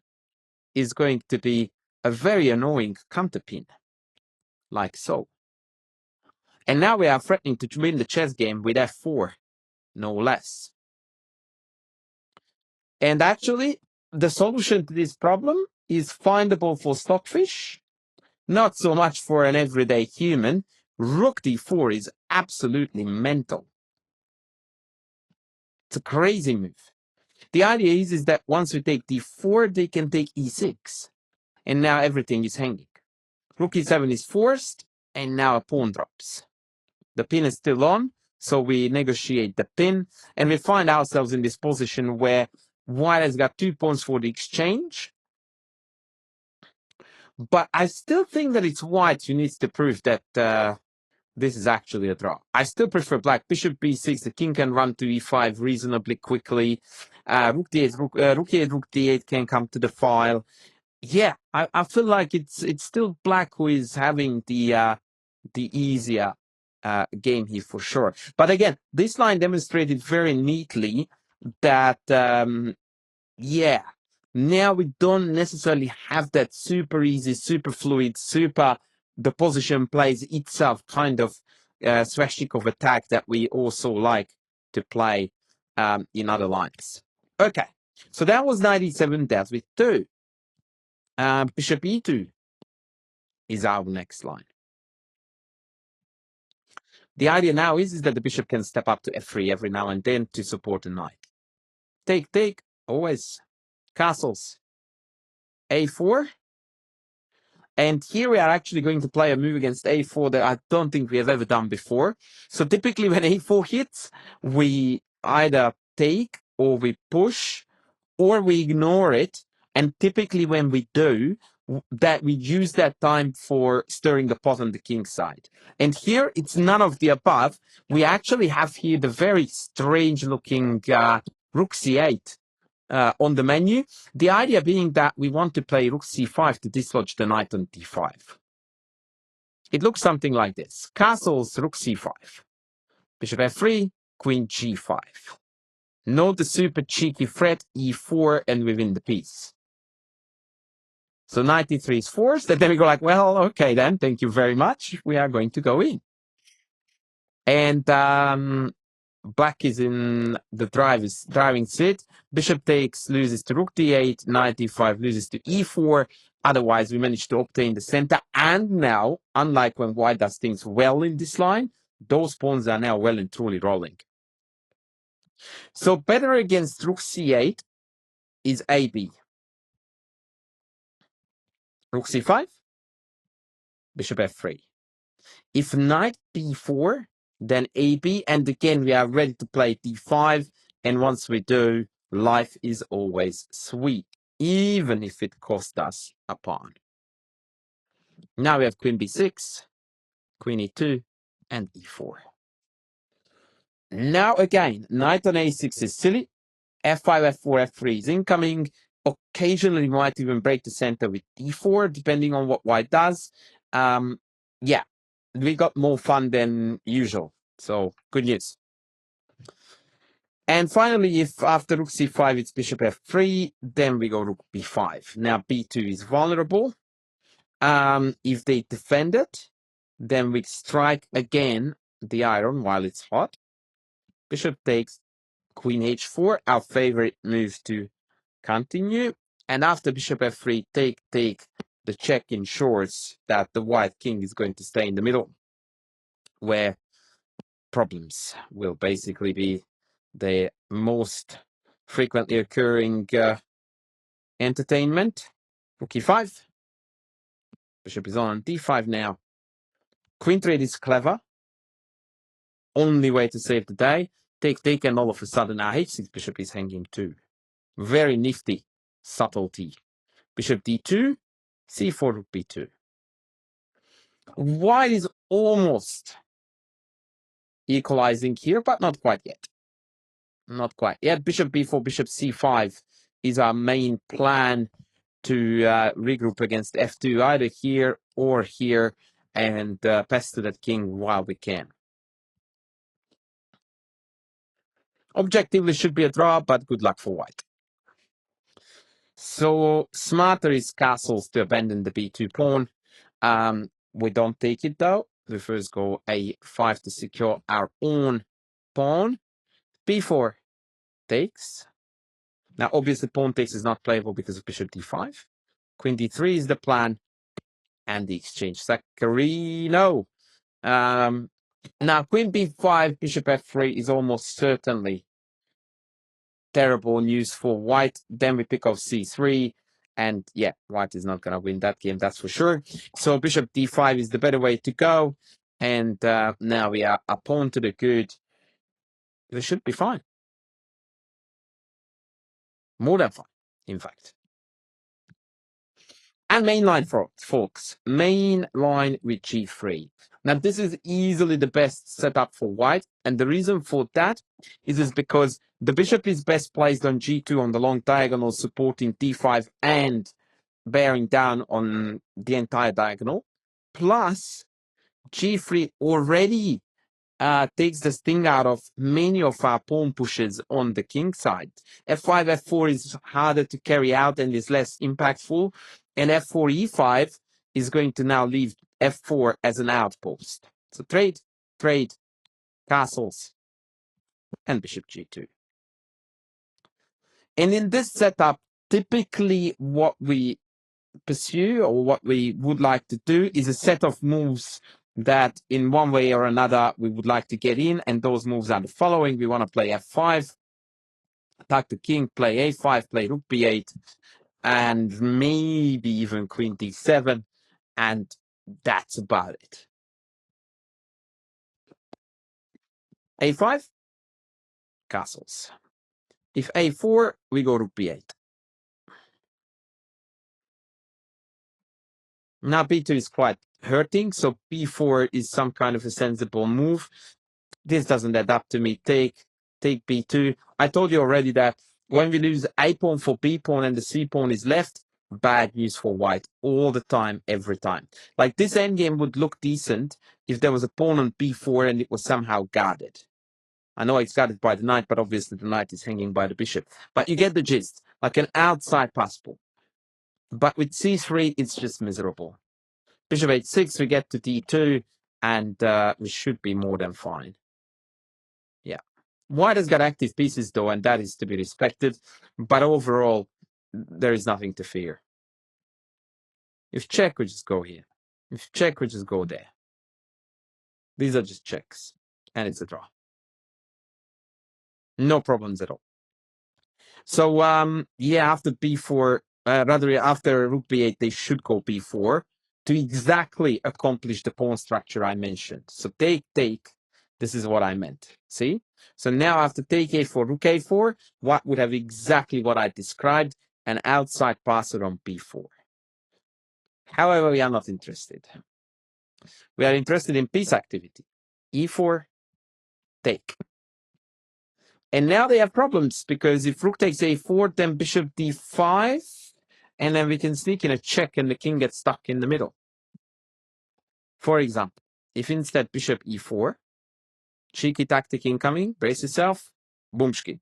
is going to be a very annoying counterpin, like so. And now we are threatening to win the chess game with f4, no less. And actually, the solution to this problem is findable for stockfish, not so much for an everyday human. Rook d4 is absolutely mental. It's a crazy move. The idea is that once we take d4, they can take e6. And now everything is hanging. Rook e7 is forced, and now a pawn drops. The pin is still on, so we negotiate the pin, and we find ourselves in this position where white has got 2 pawns for the exchange. But I still think that it's white who needs to prove that this is actually a draw. I still prefer black. Bishop b6, the king can run to e5 reasonably quickly. Rook d8, rook e8, rook d8 can come to the file. Yeah, I feel like it's still black who is having the easier game here for sure. But again, this line demonstrated very neatly that yeah, now we don't necessarily have that super easy, super fluid, the position plays itself kind of Sveshnikov attack that we also like to play in other lines. Okay, so that was knight e7 dealt with 2. Bishop e2 is our next line. The idea now is that the bishop can step up to f3 every now and then to support a knight. Take, always. Castles. a4. And here we are actually going to play a move against a4 that I don't think we have ever done before. So typically when a4 hits, we either take or we push or we ignore it. And typically when we do, that we use that time for stirring the pot on the king side. And here it's none of the above. We actually have here the very strange looking rook c8. On the menu, the idea being that we want to play rook c5 to dislodge the knight on d5. It looks something like this. Castles, rook c5. Bishop f3, queen g5. Note the super cheeky threat, e4, and we win the piece. So knight e3 is forced, and then we go like, well, okay then, thank you very much. We are going to go in. And black is in the driving seat. Bishop takes, loses to rook d8. Knight d5 loses to e4. Otherwise, we managed to obtain the center. And now, unlike when white does things well in this line, those pawns are now well and truly rolling. So better against rook c8 is AB. Rook c5, bishop f3. If knight b4, then AB, and again, we are ready to play d5, and once we do, life is always sweet, even if it cost us a pawn. Now we have queen b6, queen e2, and e4. Now again, knight on a6 is silly, f5, f4, f3 is incoming. Occasionally, we might even break the center with d4, depending on what white does. Yeah, we got more fun than usual. So, good news. And finally, if after rook c5 it's bishop f3, then we go rook b5. Now b2 is vulnerable. If they defend it, then we strike again the iron while it's hot. Bishop takes, queen h4, our favorite move to continue. And after bishop f3, take, the check ensures that the white king is going to stay in the middle, where problems will basically be the most frequently occurring entertainment. Rook e5. Bishop is on d5 now. Queen trade is clever. Only way to save the day. Take, and all of a sudden our h6 bishop is hanging too. Very nifty subtlety. Bishop d2, c4, rook b2. White is almost equalizing here, but not quite yet. Not quite yet. Bishop b4, bishop c5 is our main plan to regroup against f2, either here or here, and pester that king while we can. Objectively should be a draw, but good luck for white. So smarter is castles to abandon the b2 pawn. We don't take it though. We first go a5 to secure our own pawn. b4 takes. Now, obviously, pawn takes is not playable because of bishop d5. Queen d3 is the plan, and the exchange. Saccharino. Now, queen b5, bishop f3 is almost certainly terrible news for white. Then we pick off c3, and yeah, white is not going to win that game, that's for sure. So bishop d5 is the better way to go, and now we are a pawn to the good. This should be fine. More than fine, in fact. And main line, folks. Main line with g3. Now, this is easily the best setup for white. And the reason for that is because the bishop is best placed on g2 on the long diagonal, supporting d5 and bearing down on the entire diagonal. Plus, g3 already takes the sting out of many of our pawn pushes on the king side. f5, f4 is harder to carry out and is less impactful. And f4, e5 is going to now leave f4 as an outpost. So trade, castles, and bishop g2. And in this setup, typically what we pursue or what we would like to do is a set of moves that in one way or another we would like to get in, and those moves are the following. We want to play f5, attack the king, play a5, play rook b8, and maybe even queen d7, and that's about it. a5, castles. If a4, we go rook b8. Now b2 is quite hurting, so b4 is some kind of a sensible move. This doesn't add up to me. Take b2. I told you already that when we lose a pawn for b pawn and the c pawn is left, bad news for white all the time, every time. Like this endgame would look decent if there was a pawn on b4 and it was somehow guarded. I know it's guarded by the knight, but obviously the knight is hanging by the bishop. But you get the gist, like an outside passport. But with c3, it's just miserable. Bishop h6, we get to d2, and we should be more than fine. Yeah. White has got active pieces, though, and that is to be respected. But overall, there is nothing to fear. If check, we just go here. If check, we just go there. These are just checks, and it's a draw. No problems at all. So yeah, after b4, rather after rook b8, they should go b4 to exactly accomplish the pawn structure I mentioned. So take. This is what I meant. See? So now after take a4, rook a4, what would have exactly what I described, an outside passer on b4. However, we are not interested. We are interested in piece activity. e4, take. And now they have problems because if rook takes a4, then bishop d5, and then we can sneak in a check and the king gets stuck in the middle. For example, if instead bishop e4, cheeky tactic incoming, brace yourself, boomshki.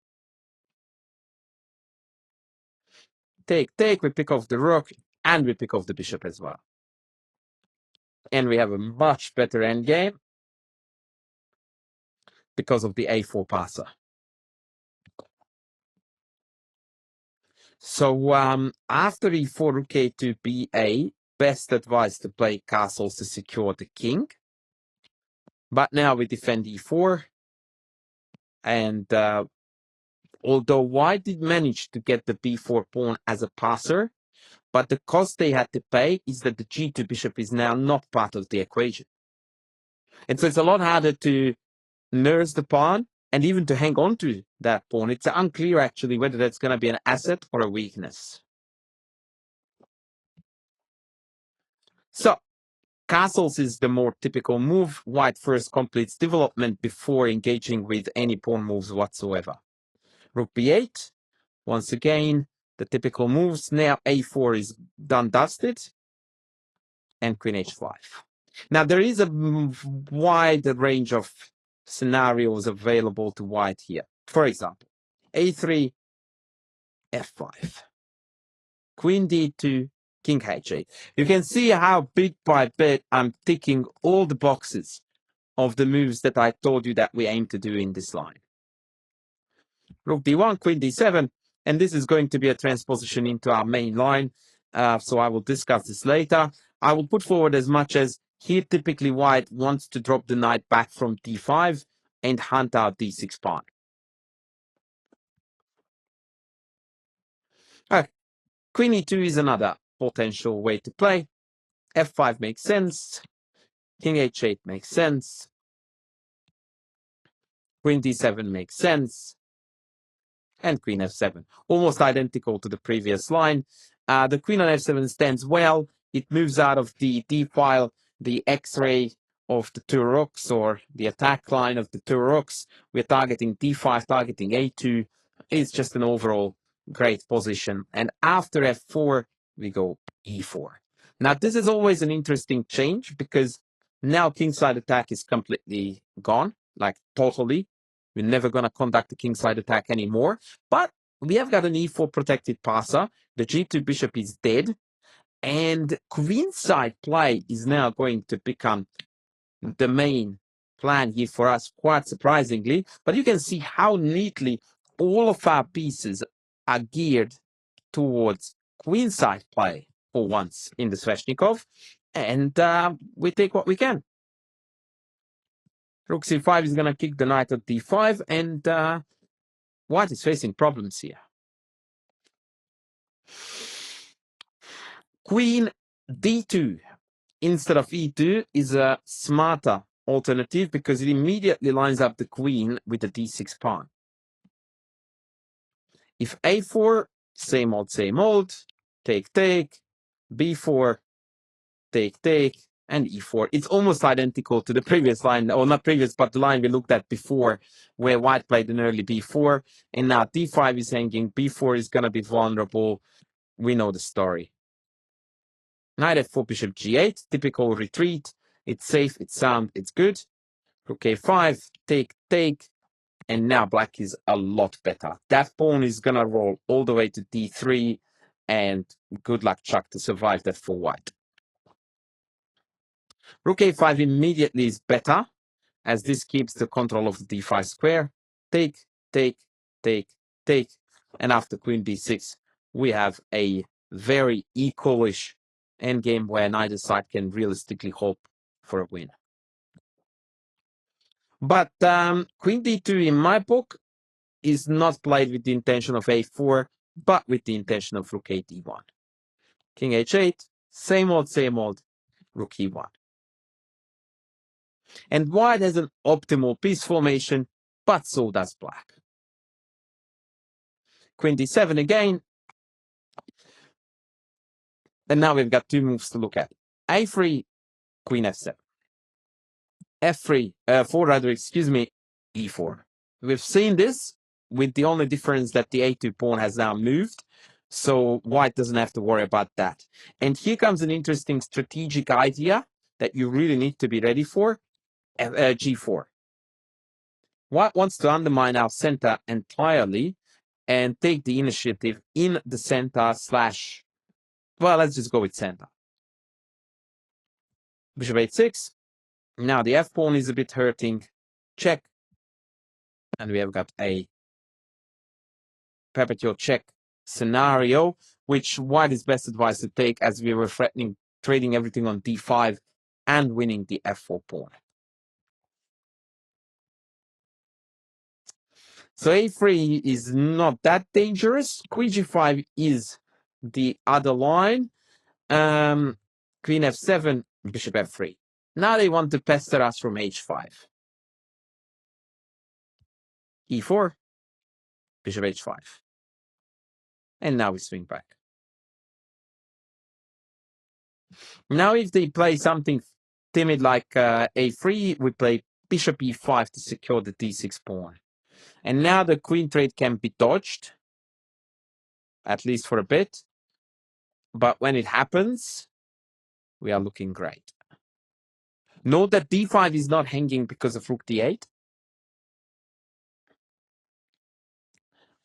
Take, we pick off the rook, and we pick off the bishop as well. And we have a much better endgame because of the a4 passer. So after e4, rook a2, ba, best advice to play castles to secure the king. But now we defend e4. And although white did manage to get the b4 pawn as a passer, but the cost they had to pay is that the g2 bishop is now not part of the equation. And so it's a lot harder to nurse the pawn and even to hang on to that pawn. It's unclear, actually, whether that's going to be an asset or a weakness. So castles is the more typical move. White first completes development before engaging with any pawn moves whatsoever. Rook b8. Once again, the typical moves. Now a4 is done dusted. And queen h5. Now there is a wide range of scenarios available to white here. For example, a3, f5. Queen d2, king h8. You can see how bit by bit I'm ticking all the boxes of the moves that I told you that we aim to do in this line. Rook d1, queen d7, and this is going to be a transposition into our main line, so I will discuss this later. I will put forward as much as here typically white wants to drop the knight back from d5 and hunt out d6 pawn. Queen e2 is another potential way to play. f5 makes sense. King h8 makes sense. Queen d7 makes sense. And queen f7, almost identical to the previous line. The queen on f7 stands well. It moves out of the d file, the x-ray of the two rooks, or the attack line of the two rooks. We're targeting d5, targeting a2. It's just an overall great position. And after f4, we go e4. Now, this is always an interesting change because now kingside attack is completely gone, like totally. We're never going to conduct a kingside attack anymore. But we have got an e4 protected passer. The g2 bishop is dead. And queenside play is now going to become the main plan here for us, quite surprisingly. But you can see how neatly all of our pieces are geared towards queenside play for once in the Sveshnikov. And we take what we can. Rook c5 is going to kick the knight at d5, and white is facing problems here. Queen d2 instead of e2 is a smarter alternative because it immediately lines up the queen with the d6 pawn. If a4, same old, take, b4, take, and e4. It's almost identical to the previous line, or not previous, but the line we looked at before, where white played an early b4, and now d5 is hanging, b4 is going to be vulnerable. We know the story. Knight f4, bishop g8, typical retreat. It's safe, it's sound, it's good. Rook a5, take, and now black is a lot better. That pawn is going to roll all the way to d3, and good luck, Chuck, to survive that for white. Rook a5 immediately is better, as this keeps the control of the d5 square. Take, and after queen d6, we have a very equalish endgame where neither side can realistically hope for a win. But queen d2 in my book is not played with the intention of a4, but with the intention of rook a d1. King h8, same old, rook e1. And white has an optimal piece formation, but so does black. Queen d7 again. And now we've got two moves to look at. a3, queen f7. f4 rather, excuse me, e4. We've seen this with the only difference that the a2 pawn has now moved, so white doesn't have to worry about that. And here comes an interesting strategic idea that you really need to be ready for, g4. White wants to undermine our center entirely and take the initiative in the center slash, well, let's just go with center. Bishop h6. Now the f pawn is a bit hurting. Check. And we have got a perpetual check scenario, which white is best advised to take, as we were threatening trading everything on d5 and winning the f4 pawn. So a3 is not that dangerous. Queen g5 is the other line. Queen f7, bishop f3. Now they want to pester us from h5. e4, bishop h5. And now we swing back. Now if they play something timid like a3, we play bishop e5 to secure the d6 pawn. And now the queen trade can be dodged, at least for a bit. But when it happens, we are looking great. Note that d5 is not hanging because of rook d8.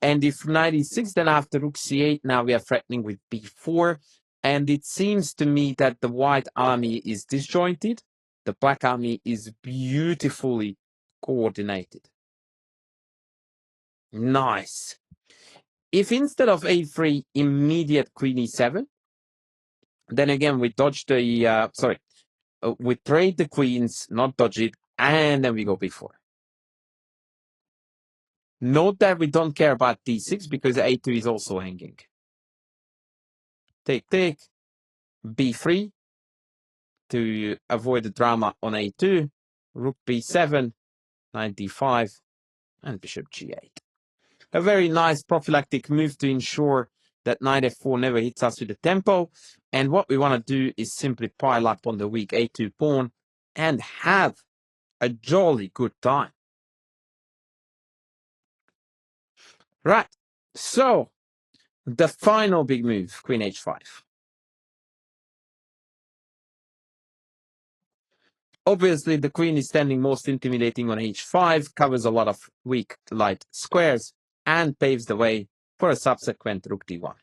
And if knight e6, then after rook c8, now we are threatening with b4. And it seems to me that the white army is disjointed. The black army is beautifully coordinated. Nice. If instead of a3, immediate queen e7, then again we dodge the, we trade the queens, not dodge it, and then we go b4. Note that we don't care about d6 because a2 is also hanging. Take, b3 to avoid the drama on a2, rook b7, knight d5, and bishop g8. A very nice prophylactic move to ensure that knight f4 never hits us with the tempo. And what we want to do is simply pile up on the weak a2 pawn and have a jolly good time. Right, so the final big move, queen h5. Obviously, the queen is standing most intimidating on h5, covers a lot of weak light squares, and paves the way for a subsequent rook d1.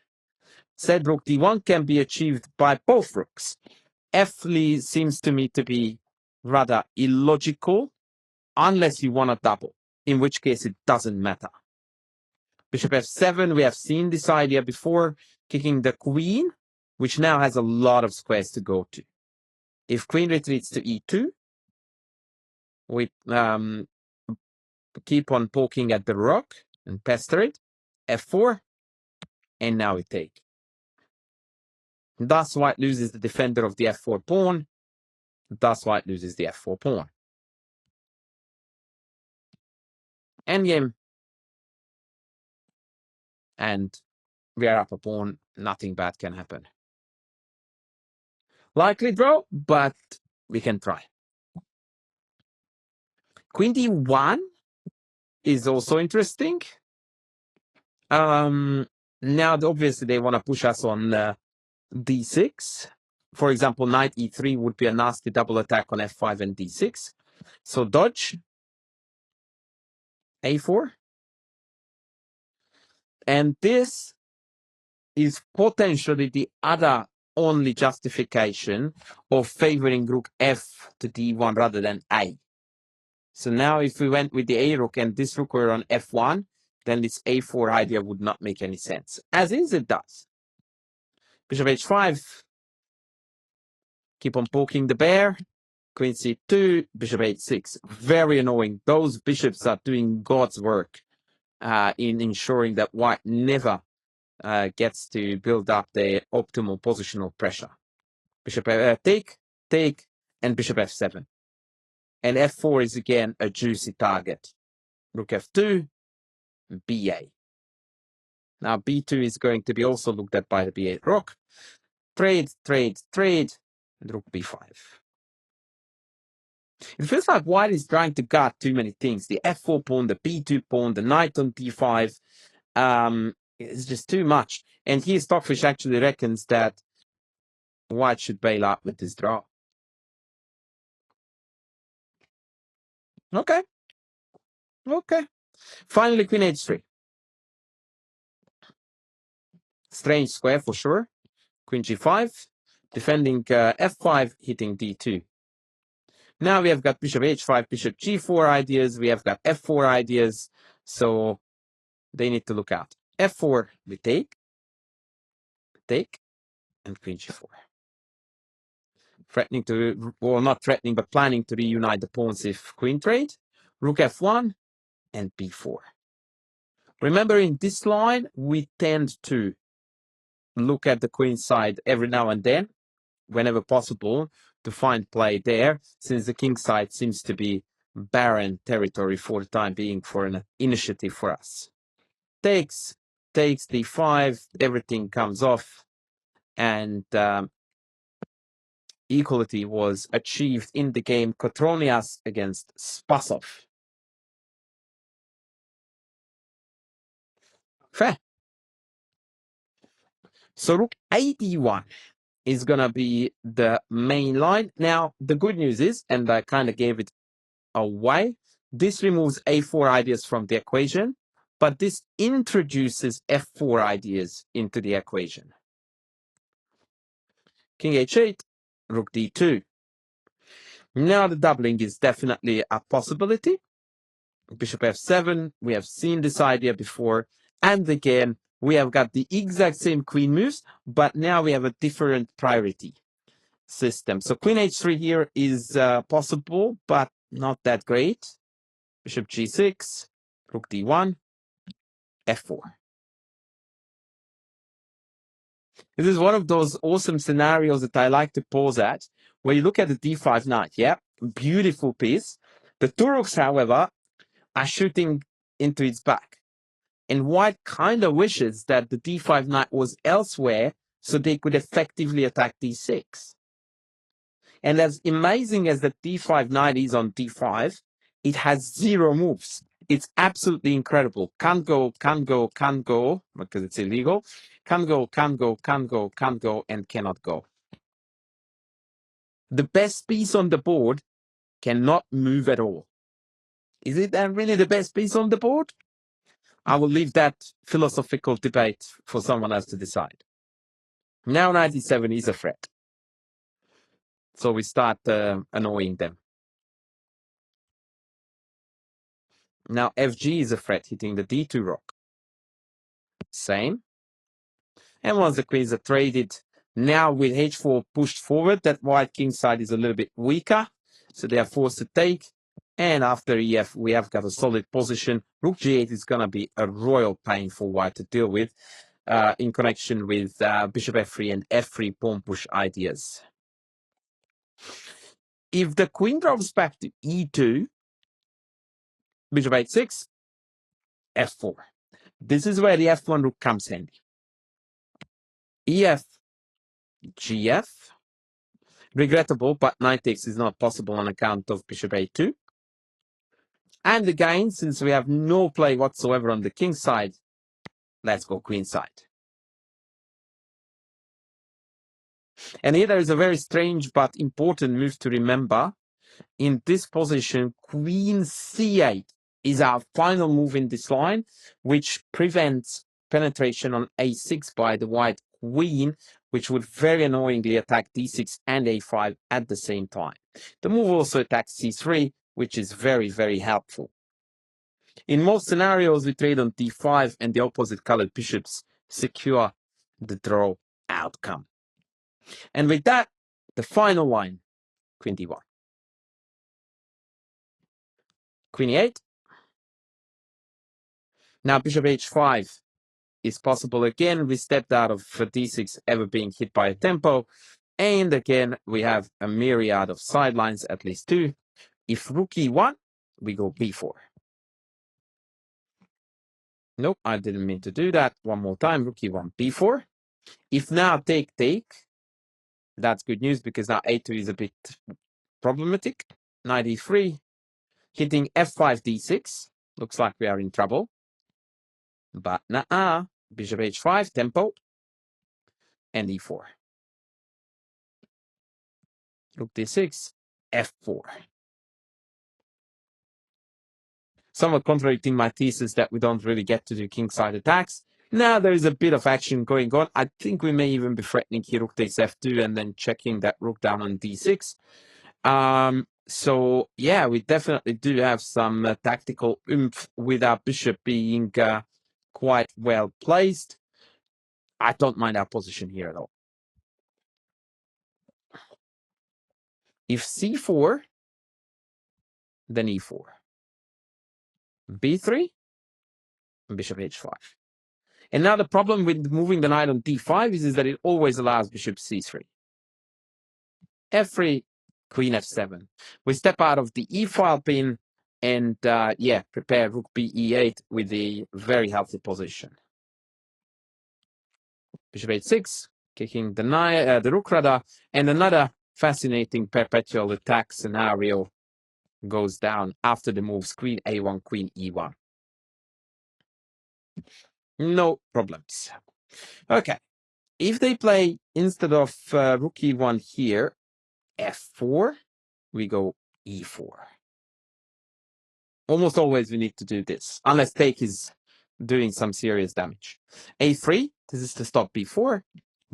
Said rook d1 can be achieved by both rooks. f3 seems to me to be rather illogical, unless you want a double, in which case it doesn't matter. Bishop f7, we have seen this idea before, kicking the queen, which now has a lot of squares to go to. If queen retreats to e2, we keep on poking at the rook and pester it. f4, and now we take. Thus, white loses the defender of the f4 pawn. Thus, white loses the f4 pawn. Endgame. And we are up a pawn. Nothing bad can happen. Likely draw, but we can try. Queen d1 is also interesting. Now, obviously, they want to push us on d6. For example, knight e3 would be a nasty double attack on f5 and d6. So dodge. a4. And this is potentially the other only justification of favoring rook f to d1 rather than a. So now if we went with the a rook and this rook were on f1, then this a4 idea would not make any sense. As is, it does. Bishop h5. Keep on poking the bear. Queen c2, bishop h6. Very annoying. Those bishops are doing God's work in ensuring that white never gets to build up the optimal positional pressure. Bishop take, and bishop f7. And f4 is again a juicy target. Rook f2, ba. Now b2 is going to be also looked at by the b8 rook. Trade, and rook b5. It feels like white is trying to guard too many things. The f4 pawn, the b2 pawn, the knight on d5. It's just too much. And here Stockfish actually reckons that white should bail out with this draw. Okay. Finally, queen h3. Strange square for sure. Queen g5, defending f5, hitting d2. Now we have got bishop h5, bishop g4 ideas. We have got f4 ideas. So they need to look out. f4, we take, and queen g4. Threatening to, well, not threatening, but planning to reunite the pawns if queen trade. Rook f1 and b4. Remember, in this line, we tend to look at the queen side every now and then, whenever possible, to find play there, since the king side seems to be barren territory for the time being for an initiative for us. Takes d5, everything comes off, and equality was achieved in the game Kotronias against Spasov. Fair. So rook a1 is going to be the main line. Now, the good news is, and I kind of gave it away, this removes a4 ideas from the equation, but this introduces f4 ideas into the equation. King h8, rook d2. Now the doubling is definitely a possibility. Bishop f7, we have seen this idea before. And again, we have got the exact same queen moves, but now we have a different priority system. So queen h3 here is possible, but not that great. Bishop g6, rook d1, f4. This is one of those awesome scenarios that I like to pause at, where you look at the d5 knight. Yeah, beautiful piece. The two rooks, however, are shooting into its back. And white kind of wishes that the d5 knight was elsewhere so they could effectively attack d6. And as amazing as the d5 knight is on d5, it has 0 moves. It's absolutely incredible. Can't go, because it's illegal. Can't go, and cannot go. The best piece on the board cannot move at all. Is it then really the best piece on the board? I will leave that philosophical debate for someone else to decide. Now 97 is a threat. So we start annoying them. Now FG is a threat, hitting the D2 rook. Same. And once the queens are traded, now with H4 pushed forward, that white king side is a little bit weaker. So they are forced to take. And after EF, we have got a solid position. Rook G8 is going to be a royal pain for white to deal with in connection with bishop F3 and F3 pawn push ideas. If the queen drops back to E2, bishop H6, F4. This is where the F1 rook comes handy. EF, GF. Regrettable, but knight takes is not possible on account of bishop A2. And again, since we have no play whatsoever on the king side, let's go queen side. And here there is a very strange but important move to remember. In this position, queen c8 is our final move in this line, which prevents penetration on a6 by the white queen, which would very annoyingly attack d6 and a5 at the same time. The move also attacks c3, which is very, very helpful. In most scenarios, we trade on d5 and the opposite colored bishops secure the draw outcome. And with that, The final line, queen d1. Queen e8. Now bishop h5 is possible again. We stepped out of d6 ever being hit by a tempo. And again, we have a myriad of sidelines, at least two. If rook e1, we go b4. Nope, I didn't mean to do that. One more time, rook e1, b4. If now take, that's good news because now a2 is a bit problematic. Knight e3, hitting f5, d6. Looks like we are in trouble. But nah, bishop h5, tempo, and e4. Rook d6, f4. Somewhat contradicting my thesis that we don't really get to do kingside attacks. Now there is a bit of action going on. I think we may even be threatening here rook takes f2 and then checking that rook down on d6. So yeah, we definitely do have some tactical oomph with our bishop being quite well placed. I don't mind our position here at all. If c4, then e4. b3, bishop h5. And now the problem with moving the knight on d5 is that it always allows bishop c3. f3, queen f7. We step out of the e-file pin and prepare rook b e8 with a very healthy position. Bishop h6, kicking the rook rather, and another fascinating perpetual attack scenario goes down after the moves queen a1, queen e1. No problems. Okay, if they play instead of rook e1 here, f4, we go e4. Almost always we need to do this, unless take is doing some serious damage. a3, this is to stop b4,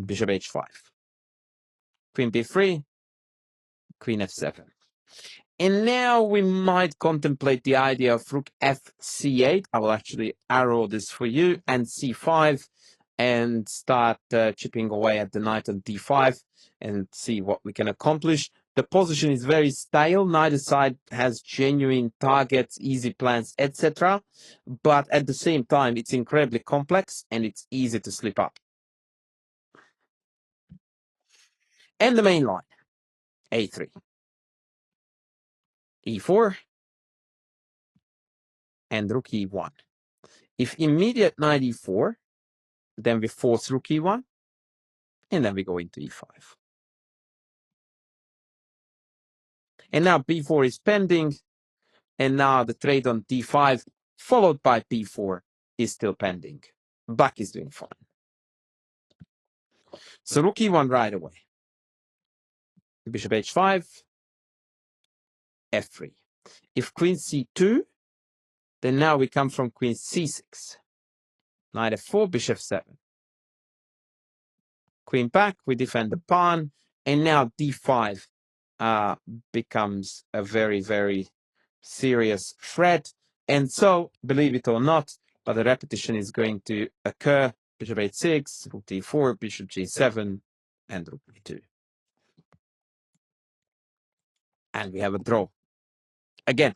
bishop h5. Queen b3, queen f7. And now we might contemplate the idea of rook fc8. I will actually arrow this for you, and c5, and start chipping away at the knight on d5 and see what we can accomplish. The position is very stale. Neither side has genuine targets, easy plans, etc. But at the same time, it's incredibly complex and it's easy to slip up. And the main line, a3, e4, and rook e1. If immediate knight e4, then we force rook e1, and then we go into e5. And now b4 is pending, and now the trade on d5, followed by b4, is still pending. Black is doing fine. So rook e1 right away. Bishop h5, f3. If queen c2, then now we come from queen c6. Knight f4, bishop 7. Queen back, we defend the pawn, and now d5 becomes a very, very serious threat. And so, believe it or not, but the repetition is going to occur. Bishop h6, rook d4, bishop g7, and rook b2. And we have a draw. Again.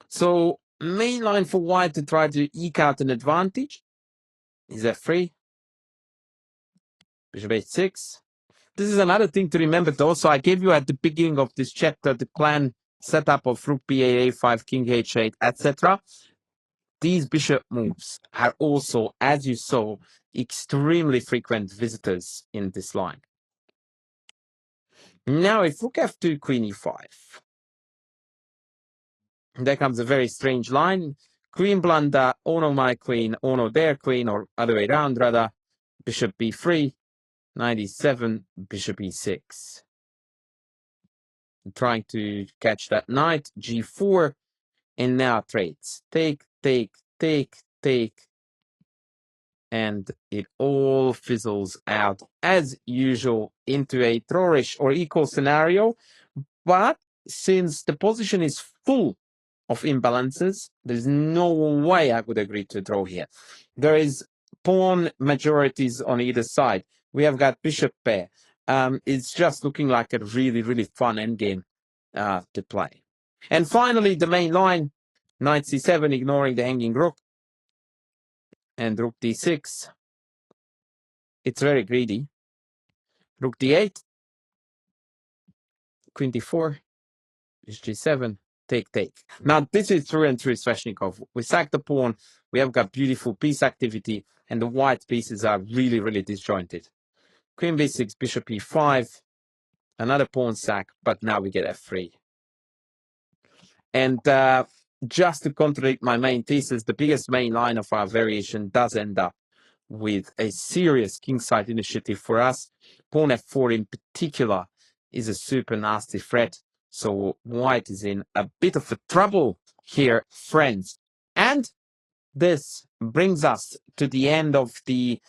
So, main line for white to try to eke out an advantage is f3, bishop h6. This is another thing to remember though. So I gave you at the beginning of this chapter the plan setup of rook b8, a5, king h8, etc. These bishop moves are also, as you saw, extremely frequent visitors in this line. Now, if rook f2, queen e5, there comes a very strange line. Queen blunder, oh no, my queen, oh no, their queen, or other way around, rather. Bishop b3, knight e7, bishop e6. Trying to catch that knight, g4, and now trades. Take, take, take, take. And it all fizzles out, as usual, into a drawish or equal scenario. But since the position is full of imbalances, there's no way I would agree to draw here. There is pawn majorities on either side. We have got bishop pair. it's just looking like a really, really fun endgame to play. And finally, the main line, knight c7, ignoring the hanging rook, and rook d6. It's very greedy. Rook d8, queen d4, g7, take. Now, this is through and through Sveshnikov. We sack the pawn, we have got beautiful piece activity, and the white pieces are really, really disjointed. Queen b6, bishop e5, another pawn sack, but now we get f3. And just to contradict my main thesis, the biggest main line of our variation does end up with a serious kingside initiative for us. Pawn f4 in particular is a super nasty threat. So white is in a bit of a trouble here, friends. And this brings us to the end of the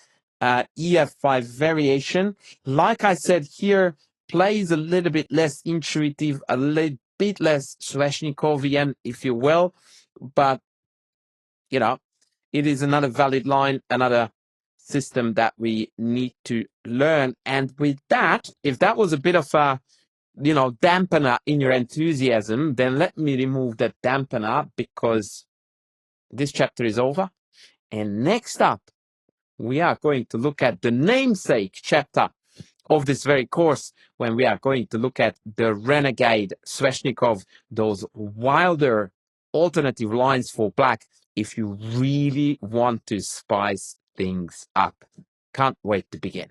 Ef5 variation. Like I said, here plays a little bit less intuitive, a little bit less Sveshnikovian, if you will, but you know, it is another valid line, another system that we need to learn. And with that, if that was a bit of a dampener in your enthusiasm, then let me remove that dampener, because this chapter is over. And next up, we are going to look at the namesake chapter of this very course, when we are going to look at the Renegade Sveshnikov, those wilder alternative lines for black, if you really want to spice things up. Can't wait to begin.